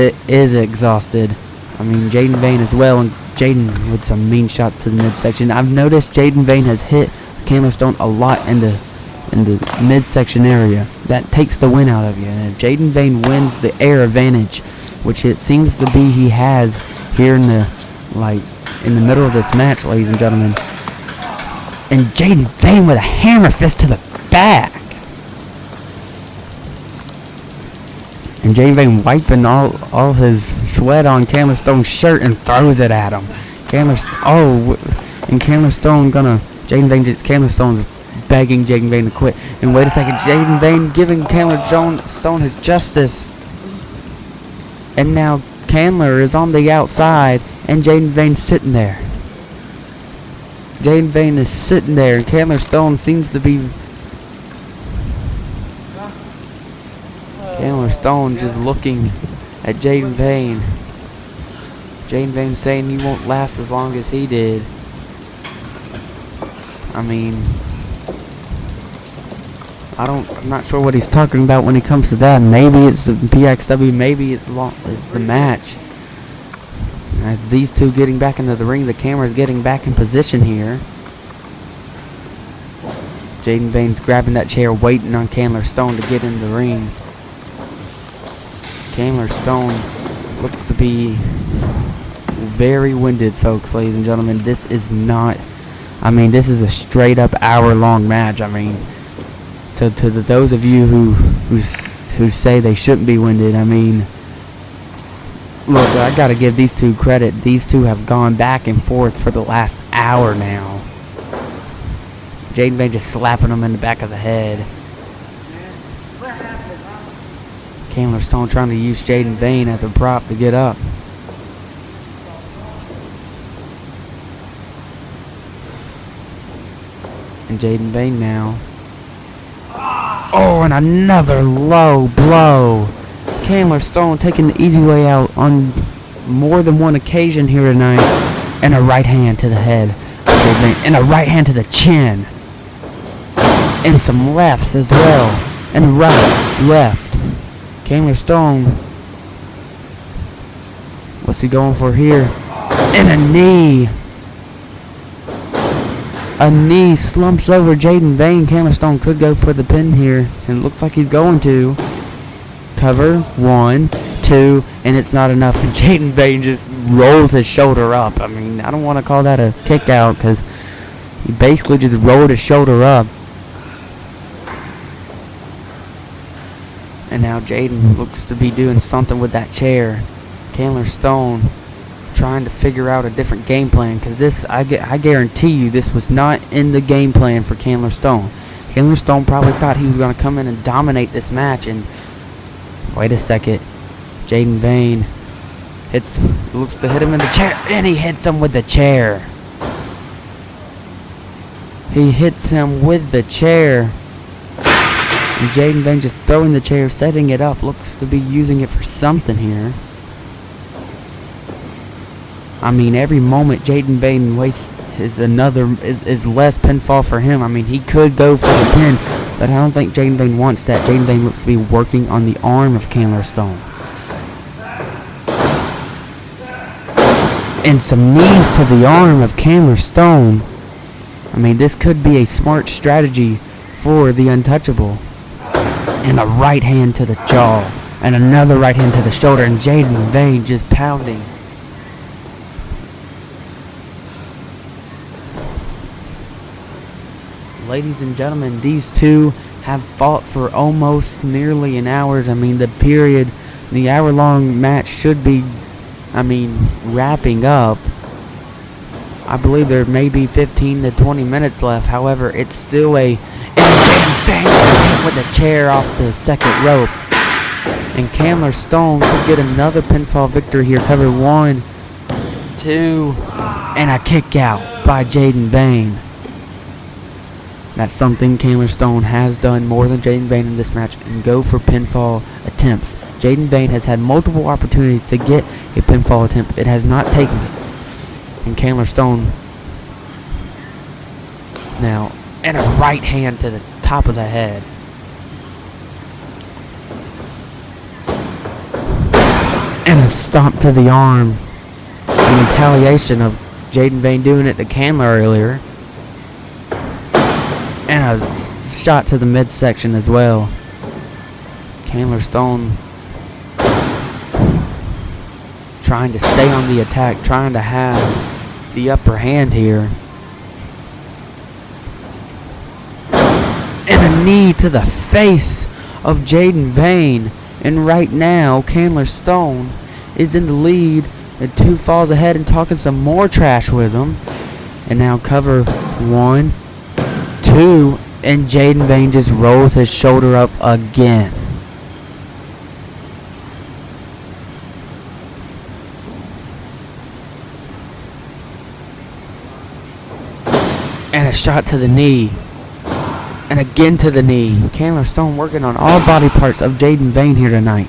exhausted. I mean, Jaden Vane as well, and Jaden with some mean shots to the midsection. I've noticed Jaden Vane has hit Chandler Stone a lot in the midsection area. That takes the win out of you. And if Jaden Vane wins the air advantage, which it seems to be he has here in the middle of this match, ladies and gentlemen. And Jaden Vane with a hammer fist to the back. And Jaden Vane wiping all his sweat on Chandler Stone's shirt and throws it at him. Chandler Stone's begging Jaden Vane to quit. And wait a second, Jaden Vane giving Chandler Stone his justice. And now Chandler is on the outside, and Jaden Vane's sitting there. Jaden Vane is sitting there, and Chandler Stone seems to be... Chandler Stone just looking at Jaden Vane. Jaden Vane saying he won't last as long as he did. I mean, I'm not sure what he's talking about when it comes to that. Maybe it's the PXW, maybe it's the match. As these two getting back into the ring, the camera's getting back in position here. Jaden Vane's grabbing that chair, waiting on Chandler Stone to get in the ring. Chandler Stone looks to be very winded, folks, ladies and gentlemen. This is not, this is a straight up hour-long match. So to those of you who say they shouldn't be winded, look, I gotta give these two credit. These two have gone back and forth for the last hour now. Jaden Vane just slapping him in the back of the head. Chandler Stone trying to use Jaden Vane as a prop to get up. And Jaden Vane now. Oh, and another low blow. Chandler Stone taking the easy way out on more than one occasion here tonight. And a right hand to the head. And a right hand to the chin. And some lefts as well. And right, left. Chandler Stone. What's he going for here? And a knee. A knee slumps over Jaden Vane. Chandler Stone could go for the pin here. And it looks like he's going to. Cover. 1, 2. And it's not enough. And Jaden Vane just rolls his shoulder up. I don't want to call that a kick out, because he basically just rolled his shoulder up. And now Jaden looks to be doing something with that chair. Chandler Stone trying to figure out a different game plan, because this, I guarantee you, this was not in the game plan for Chandler Stone. Chandler Stone probably thought he was going to come in and dominate this match, and wait a second, Jaden Vane looks to hit him in the chair, and he hits him with the chair. He hits him with the chair. And Jaden Vane just throwing the chair, setting it up, looks to be using it for something here. Every moment Jaden Vane wastes is less pinfall for him. He could go for the pin, but I don't think Jaden Vane wants that. Jaden Vane looks to be working on the arm of Chandler Stone. And some knees to the arm of Chandler Stone. This could be a smart strategy for the Untouchable. And a right hand to the jaw. And another right hand to the shoulder. And Jaden Vane just pounding. Ladies and gentlemen, these two have fought for almost nearly an hour. The period The hour-long match should be, wrapping up. I believe there may be 15 to 20 minutes left. However, it's still a bang with a chair off the second rope. And Candler Stone could get another pinfall victory here. Cover 1, 2, and a kick out by Jaden Vane. That's something Candler Stone has done more than Jaden Vane in this match, and go for pinfall attempts. Jaden Vane has had multiple opportunities to get a pinfall attempt. It has not taken it. And Candler Stone now, and a right hand to the top of the head. And a stomp to the arm in retaliation of Jaden Vane doing it to Candler earlier. And a shot to the midsection as well. Candler Stone trying to stay on the attack, trying to have the upper hand here. And a knee to the face of Jaden Vane. And right now, Candler Stone is in the lead and 2 falls ahead and talking some more trash with him. And now cover 1, 2, and Jaden Vane just rolls his shoulder up again. And a shot to the knee. And again to the knee. Candler Stone working on all body parts of Jaden Vane here tonight.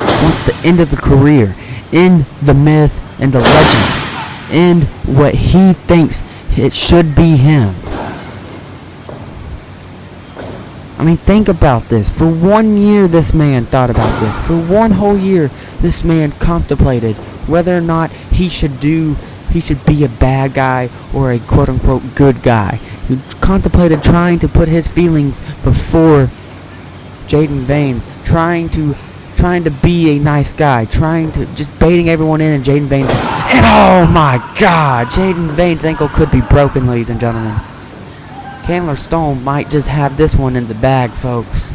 Wants the end of the career. End the myth and the legend. End what he thinks it should be him. Think about this. For 1 year, this man thought about this. For 1 whole year, this man contemplated whether or not he should be a bad guy or a quote-unquote good guy. He contemplated trying to put his feelings before Jaden Vane's, trying to be a nice guy, trying to just baiting everyone in, and Jaden Vane's, and oh my God, Jaden Vane's ankle could be broken, ladies and gentlemen. Candler Stone might just have this one in the bag, folks.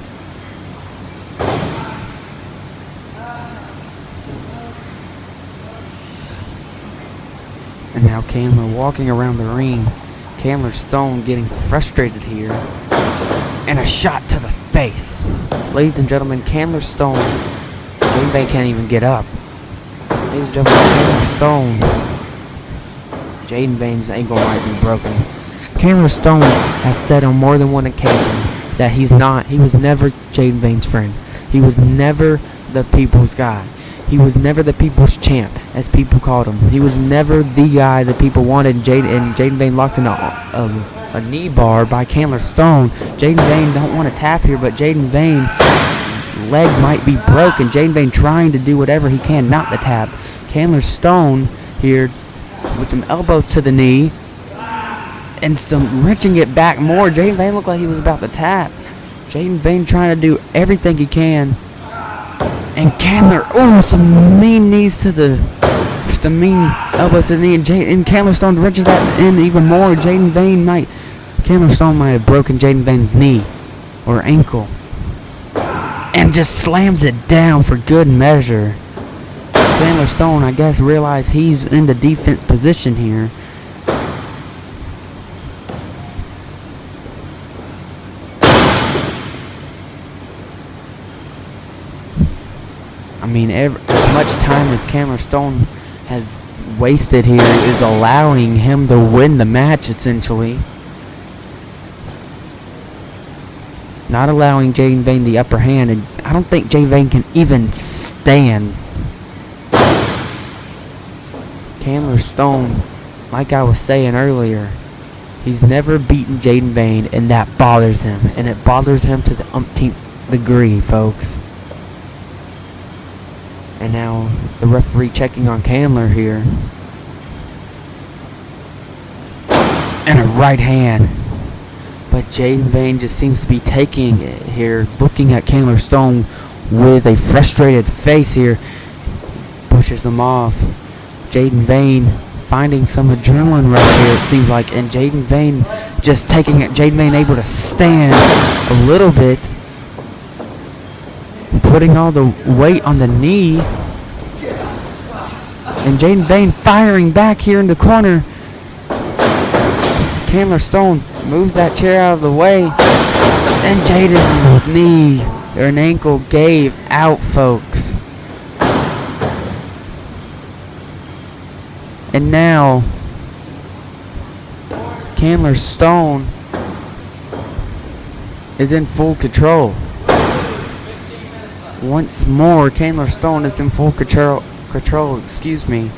And now Candler walking around the ring. Candler Stone getting frustrated here. And a shot to the face. Ladies and gentlemen, Candler Stone. Jaden Vane can't even get up. Ladies and gentlemen, Candler Stone. Jaden Vane's ankle might be broken. Candler Stone has said on more than one occasion that he was never Jaden Vane's friend. He was never the people's guy. He was never the people's champ, as people called him. He was never the guy that people wanted. Jaden Vane locked in a knee bar by Candler Stone. Jaden Vane don't want to tap here, but Jaden Vane's leg might be broken. Jaden Vane trying to do whatever he can not to tap. Candler Stone here with some elbows to the knee and some wrenching it back more. Jaden Vane looked like he was about to tap. Jaden Vane trying to do everything he can. And Candler, some mean knees to the mean elbows to the knee, and Candler Stone wrenches that in even more. Candler Stone might have broken Jaden Vane's knee or ankle, and just slams it down for good measure. Candler Stone, I guess, realized he's in the defense position here. As much time as Candler Stone has wasted here is allowing him to win the match, essentially. Not allowing Jaden Vane the upper hand, and I don't think Jaden Vane can even stand. Candler Stone, like I was saying earlier, he's never beaten Jaden Vane, and that bothers him. And it bothers him to the umpteenth degree, folks. And now the referee checking on Candler here. And a right hand. But Jaden Vane just seems to be taking it here, looking at Candler Stone with a frustrated face here. Pushes them off. Jaden Vane finding some adrenaline rush here, it seems like. And Jaden Vane just taking it. Jaden Vane able to stand a little bit. putting all the weight on the knee. And Jaden Vane firing back here in the corner. Chandler Stone moves that chair out of the way. And Jaden's knee or an ankle gave out, folks. And now Chandler Stone is in full control. Once more, Chandler Stone is in full control, excuse me.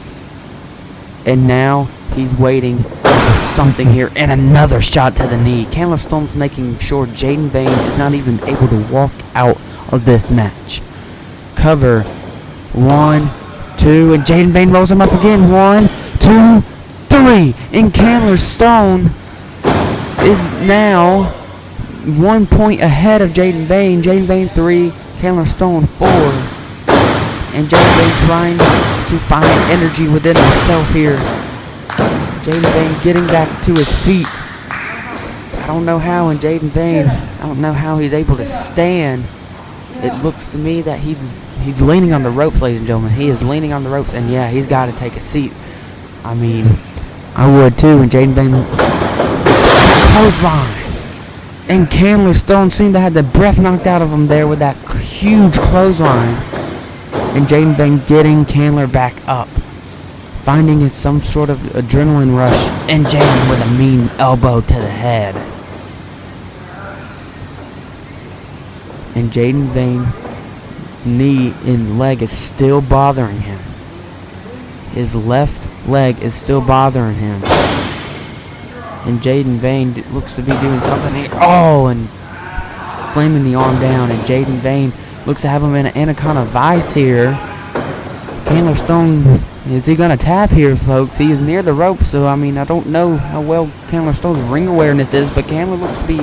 And now he's waiting for something here, and another shot to the knee. Chandler Stone's making sure Jaden Vane is not even able to walk out of this match. Cover. 1, 2, and Jaden Vane rolls him up again. 1, 2, 3. And Chandler Stone is now 1 point ahead of Jaden Vane. Jaden Vane 3, Chandler Stone 4. And Jaden Vane trying to find energy within himself here. Jaden Vane getting back to his feet. I don't know how, and Jaden Vane, I don't know how he's able to stand. It looks to me that he's leaning on the ropes, ladies and gentlemen. He is leaning on the ropes, and yeah, he's got to take a seat. I mean, I would too, and Jaden Vane clothesline. And Chandler Stone seemed to have the breath knocked out of him there with that huge clothesline. And Jaden Vane getting Chandler back up. Finding some sort of adrenaline rush. And Jaden with a mean elbow to the head. And Jaden Vane's knee and leg is still bothering him. His left leg is still bothering him. And Jaden Vane looks to be doing something here. Oh, and slamming the arm down. And Jaden Vane looks to have him in an anaconda vice here. Chandler Stone, is he going to tap here, folks? He is near the rope, so, I mean, I don't know how well Chandler Stone's ring awareness is, but Chandler looks to be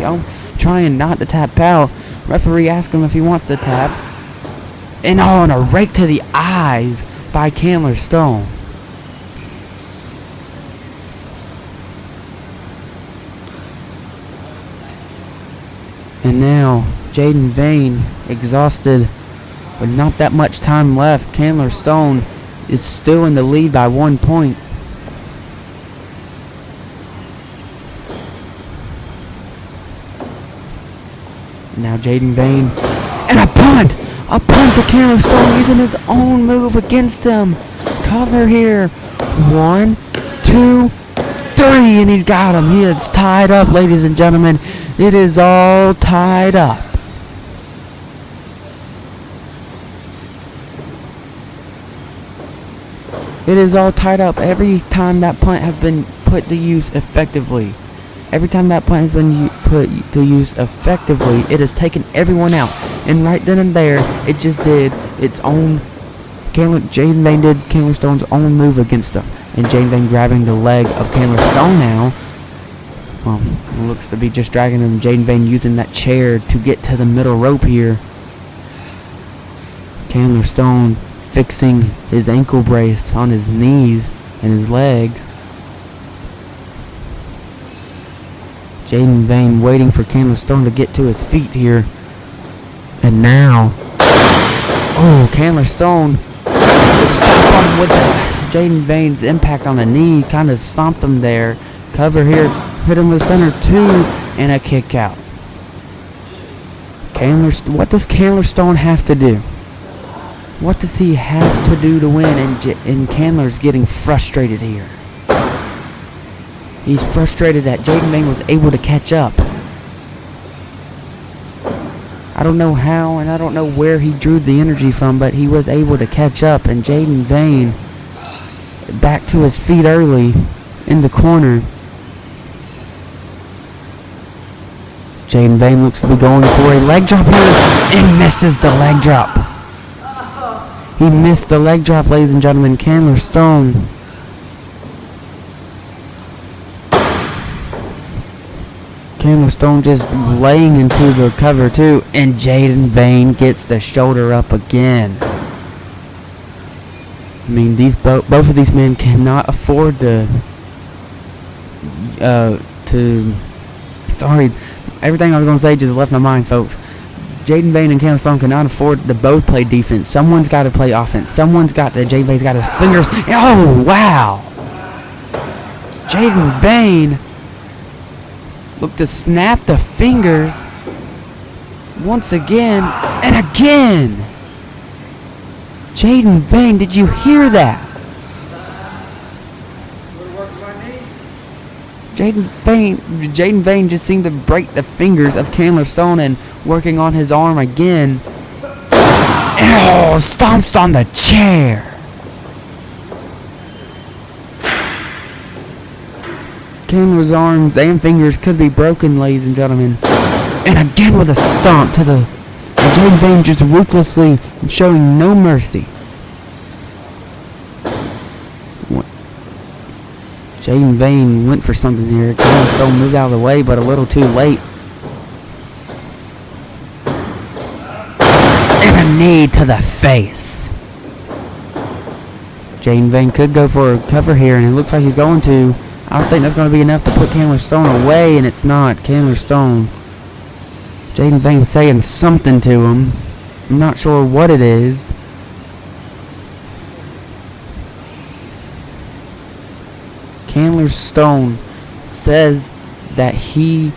trying not to tap out. Referee asks him if he wants to tap. And and a rake to the eyes by Chandler Stone. And now, Jaden Vane, exhausted, with not that much time left. Chandler Stone is still in the lead by 1 point. Now Jaden Vane, and a punt! A punt to Chandler Stone using his own move against him. Cover here. 1, 2, 3, and he's got him. He is tied up, ladies and gentlemen. It is all tied up. It is all tied up. Every time that punt has been put to use effectively. Every time that punt has been put to use effectively, it has taken everyone out. And right then and there, it just did its own. Jaden Vane did Chandler Stone's own move against him. And Jaden Vane grabbing the leg of Chandler Stone now. Well, it looks to be just dragging him. Jaden Vane using that chair to get to the middle rope here. Chandler Stone fixing his ankle brace on his knees and his legs. Jaden Vane waiting for Chandler Stone to get to his feet here. And now, Chandler Stone stop him with Jaden Vane's impact on the knee. Kind of stomped him there. Cover here. Hit him with stunner 2 and a kick out. What does Chandler Stone have to do? What does he have to do to win? And Chandler's getting frustrated here. He's frustrated that Jaden Vane was able to catch up. I don't know how and I don't know where he drew the energy from, but he was able to catch up. And Jaden Vane back to his feet early in the corner. Jaden Vane looks to be going for a leg drop here and misses the leg drop. He missed the leg drop, ladies and gentlemen. Chandler Stone. Chandler Stone just laying into the cover too, and Jaden Vane gets the shoulder up again. I mean, both of these men cannot afford everything I was going to say just left my mind, folks. Jaden Vane and Cam Stone cannot afford to both play defense. Someone's got to play offense. Jaden Vane's got his fingers. Oh, wow. Jaden Vane looked to snap the fingers once again and again. Jaden Vane, did you hear that? Jaden Vane just seemed to break the fingers of Chandler Stone and working on his arm again. Oh, stomps on the chair. Chandler's arms and fingers could be broken, ladies and gentlemen. And again with a stomp to the... And Jaden Vane just ruthlessly showing no mercy. Jaden Vane went for something here. Chandler Stone moved out of the way, but a little too late. And a knee to the face. Jaden Vane could go for a cover here, and it looks like he's going to. I don't think that's going to be enough to put Chandler Stone away, and it's not. Chandler Stone. Jaden Vane saying something to him. I'm not sure what it is. Chandler Stone says that he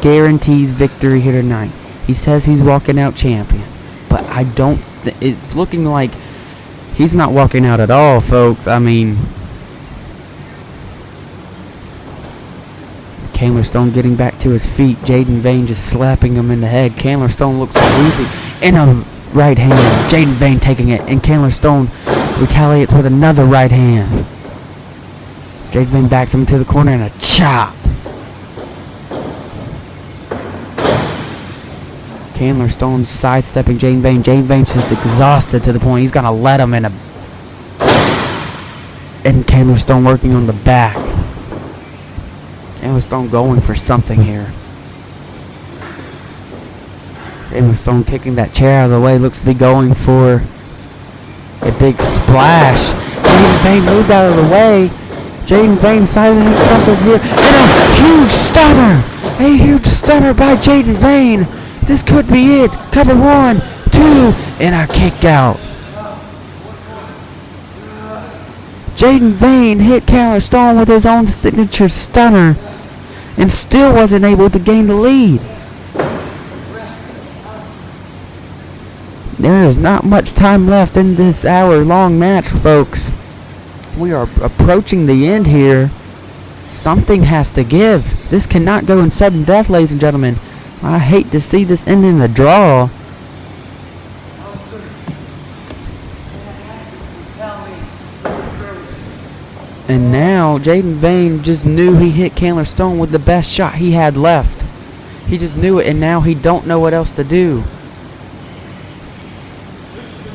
guarantees victory here tonight. He says he's walking out champion. But I don't... it's looking like he's not walking out at all, folks. I mean... Chandler Stone getting back to his feet. Jaden Vane just slapping him in the head. Chandler Stone looks woozy in a right hand. Jaden Vane taking it. And Chandler Stone retaliates with another right hand. Jaden Vane backs him into the corner and a chop. Chandler Stone sidestepping Jaden Vane. Jaden Vane's just exhausted to the point he's gonna let him in a... And Chandler Stone working on the back. Chandler Stone going for something here. Chandler Stone kicking that chair out of the way. Looks to be going for a big splash. Jaden Vane moved out of the way. Jaden Vane sizing something here. And a huge stunner. A huge stunner by Jaden Vane. This could be it. Cover 1, 2, and a kick out. Jaden Vane hit Chandler Stone with his own signature stunner and still wasn't able to gain the lead. There is not much time left in this hour-long match, folks. We are approaching the end here. Something has to give. This cannot go in sudden death, ladies and gentlemen. I hate to see this end in the draw. And now, Jaden Vane just knew he hit Chandler Stone with the best shot he had left. He just knew it, and now he don't know what else to do.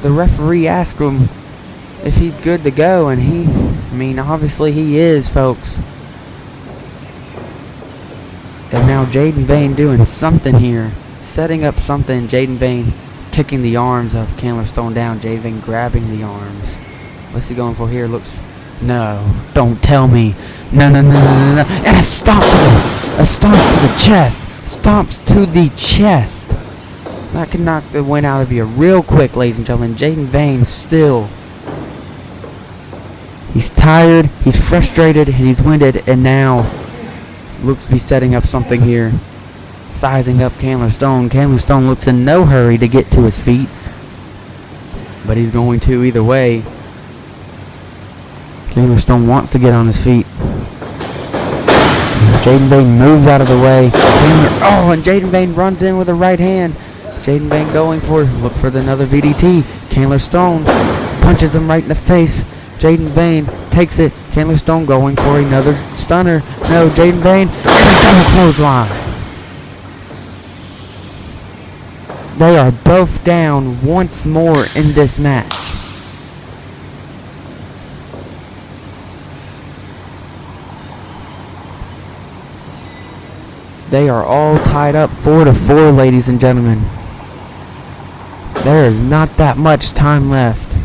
The referee asked him if he's good to go, and obviously he is, folks. And now Jaden Vane doing something here. Setting up something. Jaden Vane kicking the arms of Chandler Stone down. Jaden Vane grabbing the arms. What's he going for here? Looks... No, don't tell me. No. And a stomp to the chest. Stomps to the chest. That could knock the wind out of you real quick, ladies and gentlemen. Jaden Vane still. He's tired, he's frustrated, and he's winded, and now looks to be setting up something here. Sizing up Chandler Stone. Chandler Stone looks in no hurry to get to his feet. But he's going to either way. Chandler Stone wants to get on his feet. Jaden Vane moves out of the way. And Jaden Vane runs in with a right hand. Jaden Vane look for another VDT. Chandler Stone punches him right in the face. Jaden Vane takes it. Chandler Stone going for another stunner. No, Jaden Vane, and a double clothesline. They are both down once more in this match. They are all tied up 4-4, ladies and gentlemen. There is not that much time left.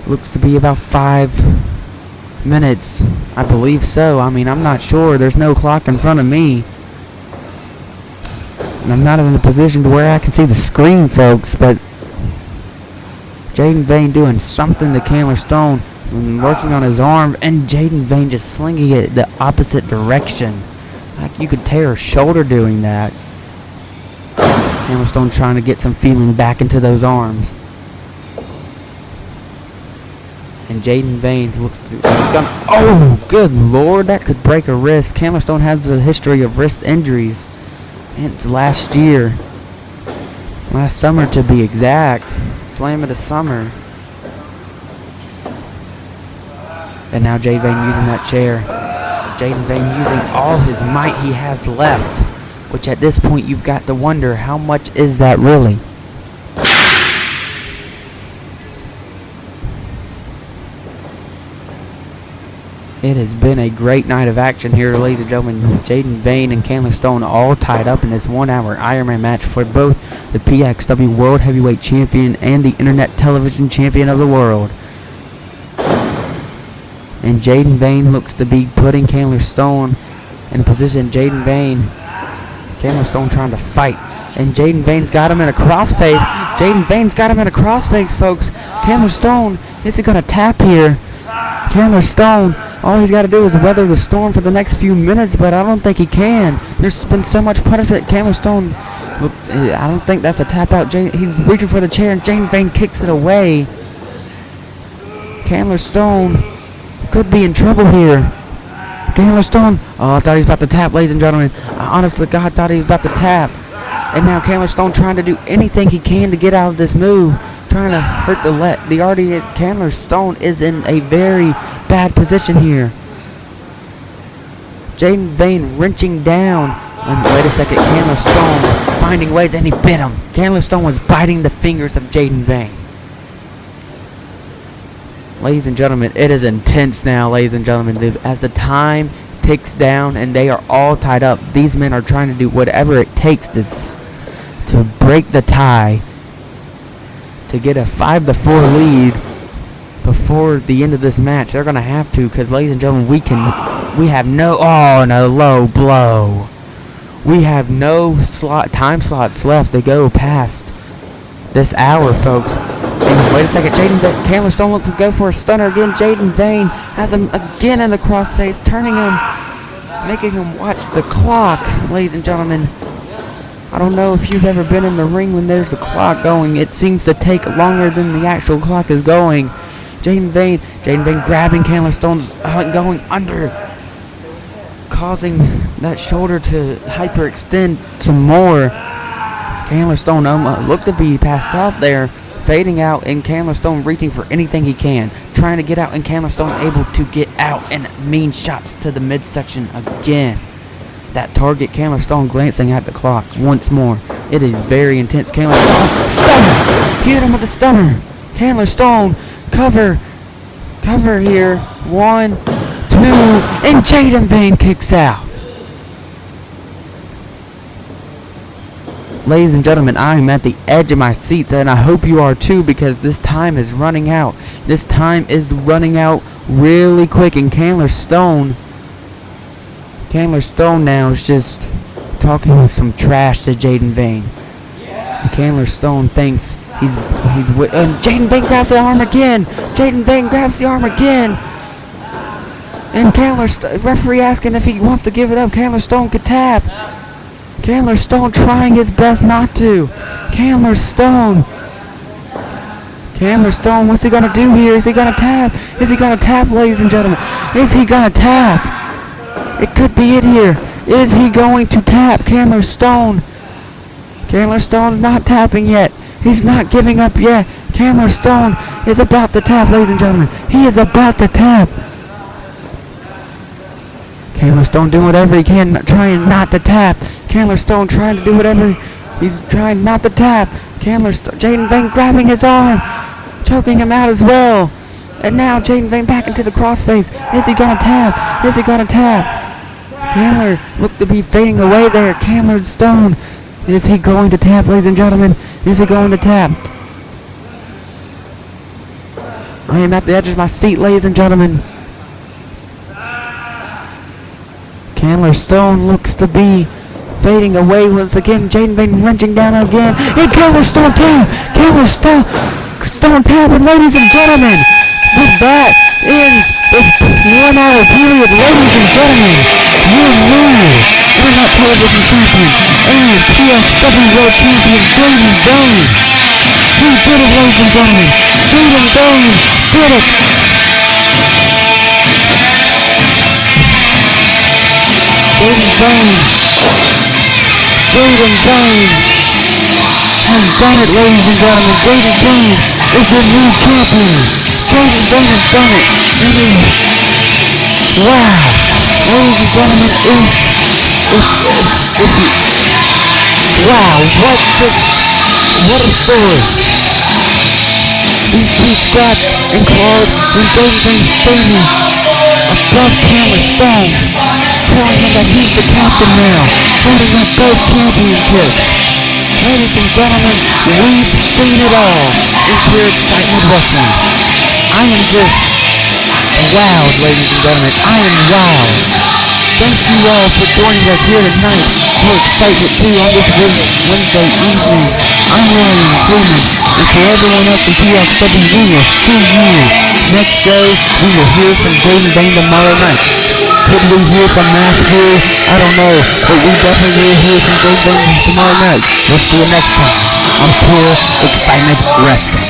Looks to be about 5 minutes. I believe so. I'm not sure. There's no clock in front of me. And I'm not in a position to where I can see the screen, folks, but Jaden Vane doing something to Chandler Stone and working on his arm, and Jaden Vane just slinging it the opposite direction. Like you could tear a shoulder doing that. Chandler Stone trying to get some feeling back into those arms. And Jaden Vane looks oh, good lord, that could break a wrist. Chandler Stone has a history of wrist injuries. And it's last year. Last summer to be exact. Slam of the summer. And now Jaden Vane using that chair. Jaden Vane using all his might he has left. Which at this point you've got to wonder, how much is that really? It has been a great night of action here, ladies and gentlemen. Jaden Vane and Chandler Stone all tied up in this 1-hour Ironman match for both the PXW World Heavyweight Champion and the Internet Television Champion of the World. And Jaden Vane looks to be putting Chandler Stone in a position. Jaden Vane, Chandler Stone trying to fight. And Jaden Vane's got him in a crossface. Jaden Vane's got him in a crossface, folks. Chandler Stone, is he going to tap here? Chandler Stone, all he's got to do is weather the storm for the next few minutes, but I don't think he can. There's been so much punishment. Chandler Stone, I don't think that's a tap out. He's reaching for the chair, and Jaden Vane kicks it away. Chandler Stone could be in trouble here. Chandler Stone, oh, I thought he was about to tap, ladies and gentlemen. I honestly, God, thought he was about to tap. And now Chandler Stone trying to do anything he can to get out of this move. Trying to hurt the already. Chandler Stone is in a very bad position here. Jaden Vane wrenching down. And wait a second, Chandler Stone finding ways, and he bit him. Chandler Stone was biting the fingers of Jaden Vane. Ladies and gentlemen, it is intense now, ladies and gentlemen. As the time ticks down and they are all tied up, these men are trying to do whatever it takes to break the tie, to get a 5-4 lead before the end of this match. They're going to have to, because, ladies and gentlemen, we have no, oh, and a low blow. We have no time slots left to go past this hour, folks. And wait a second, Chandler Stone looks to go for a stunner again. Jaden Vane has him again in the crossface, turning him, making him watch the clock, ladies and gentlemen. I don't know if you've ever been in the ring when there's a clock going. It seems to take longer than the actual clock is going. Jaden Vane grabbing Chandler Stone's going under, causing that shoulder to hyperextend some more. Chandler Stone looked to be passed out there, fading out, and Chandler Stone reaching for anything he can, trying to get out, and Chandler Stone able to get out and mean shots to the midsection again. That target, Chandler Stone glancing at the clock once more. It is very intense. Chandler Stone, stunner! He hit him with the stunner. Chandler Stone, cover here. 1, 2, and Jaden Vane kicks out. Ladies and gentlemen, I am at the edge of my seats, and I hope you are too, because this time is running out. This time is running out really quick, and Chandler Stone now is just talking some trash to Jaden Vane. And Chandler Stone thinks he's and Jaden Vane grabs the arm again. And referee asking if he wants to give it up. Chandler Stone could tap. Chandler Stone trying his best not to. Chandler Stone, what's he gonna do here? Is he gonna tap? Ladies and gentlemen? Is he gonna tap? It could be it here. Is he going to tap? Chandler Stone's not tapping yet. He's not giving up yet. Chandler Stone is about to tap, ladies and gentlemen. He is about to tap. Chandler Stone doing whatever he can, trying not to tap. Chandler Stone trying to do whatever. He's trying not to tap. Jaden Vane grabbing his arm, choking him out as well. And now Jaden Vane back into the crossface. Is he gonna tap? Chandler looked to be fading away there. Chandler Stone, is he going to tap, ladies and gentlemen? Is he going to tap? I am at the edge of my seat, ladies and gentlemen. Chandler Stone looks to be fading away once again. Jaden Bain wrenching down again. And Cameron Stone Tap. Cameron Stone Tap. And ladies and gentlemen, with that ends the 1 hour period. Ladies and gentlemen, your new Internet Television Champion and PXW World Champion Jaden Bain. He did it, ladies and gentlemen. Jaden Bain did it. Jaden Bain has done it, ladies and gentlemen. Jaden Bain is your new champion. Jaden Bain has done it. Wow. Ladies and gentlemen, wow, what a story. These two scratched and clawed in Jaden Bain's stadium above Cameron Stone, telling him that he's the captain now, holding up both championships. Ladies and gentlemen, we've seen it all in pure Xcitement Wrestling. I am just wowed, ladies and gentlemen. I am wowed. Thank you all for joining us here tonight for Xcitement 2 on this Wednesday evening. I'm Ryan Xcitement, and for everyone else in PXW, we will see you next show. We will hear from Jaden Bain tomorrow night. Could we hear from Nashville? I don't know, but we definitely will hear from Jaden Bain tomorrow night. We'll see you next time on Pure Xcitement Wrestling.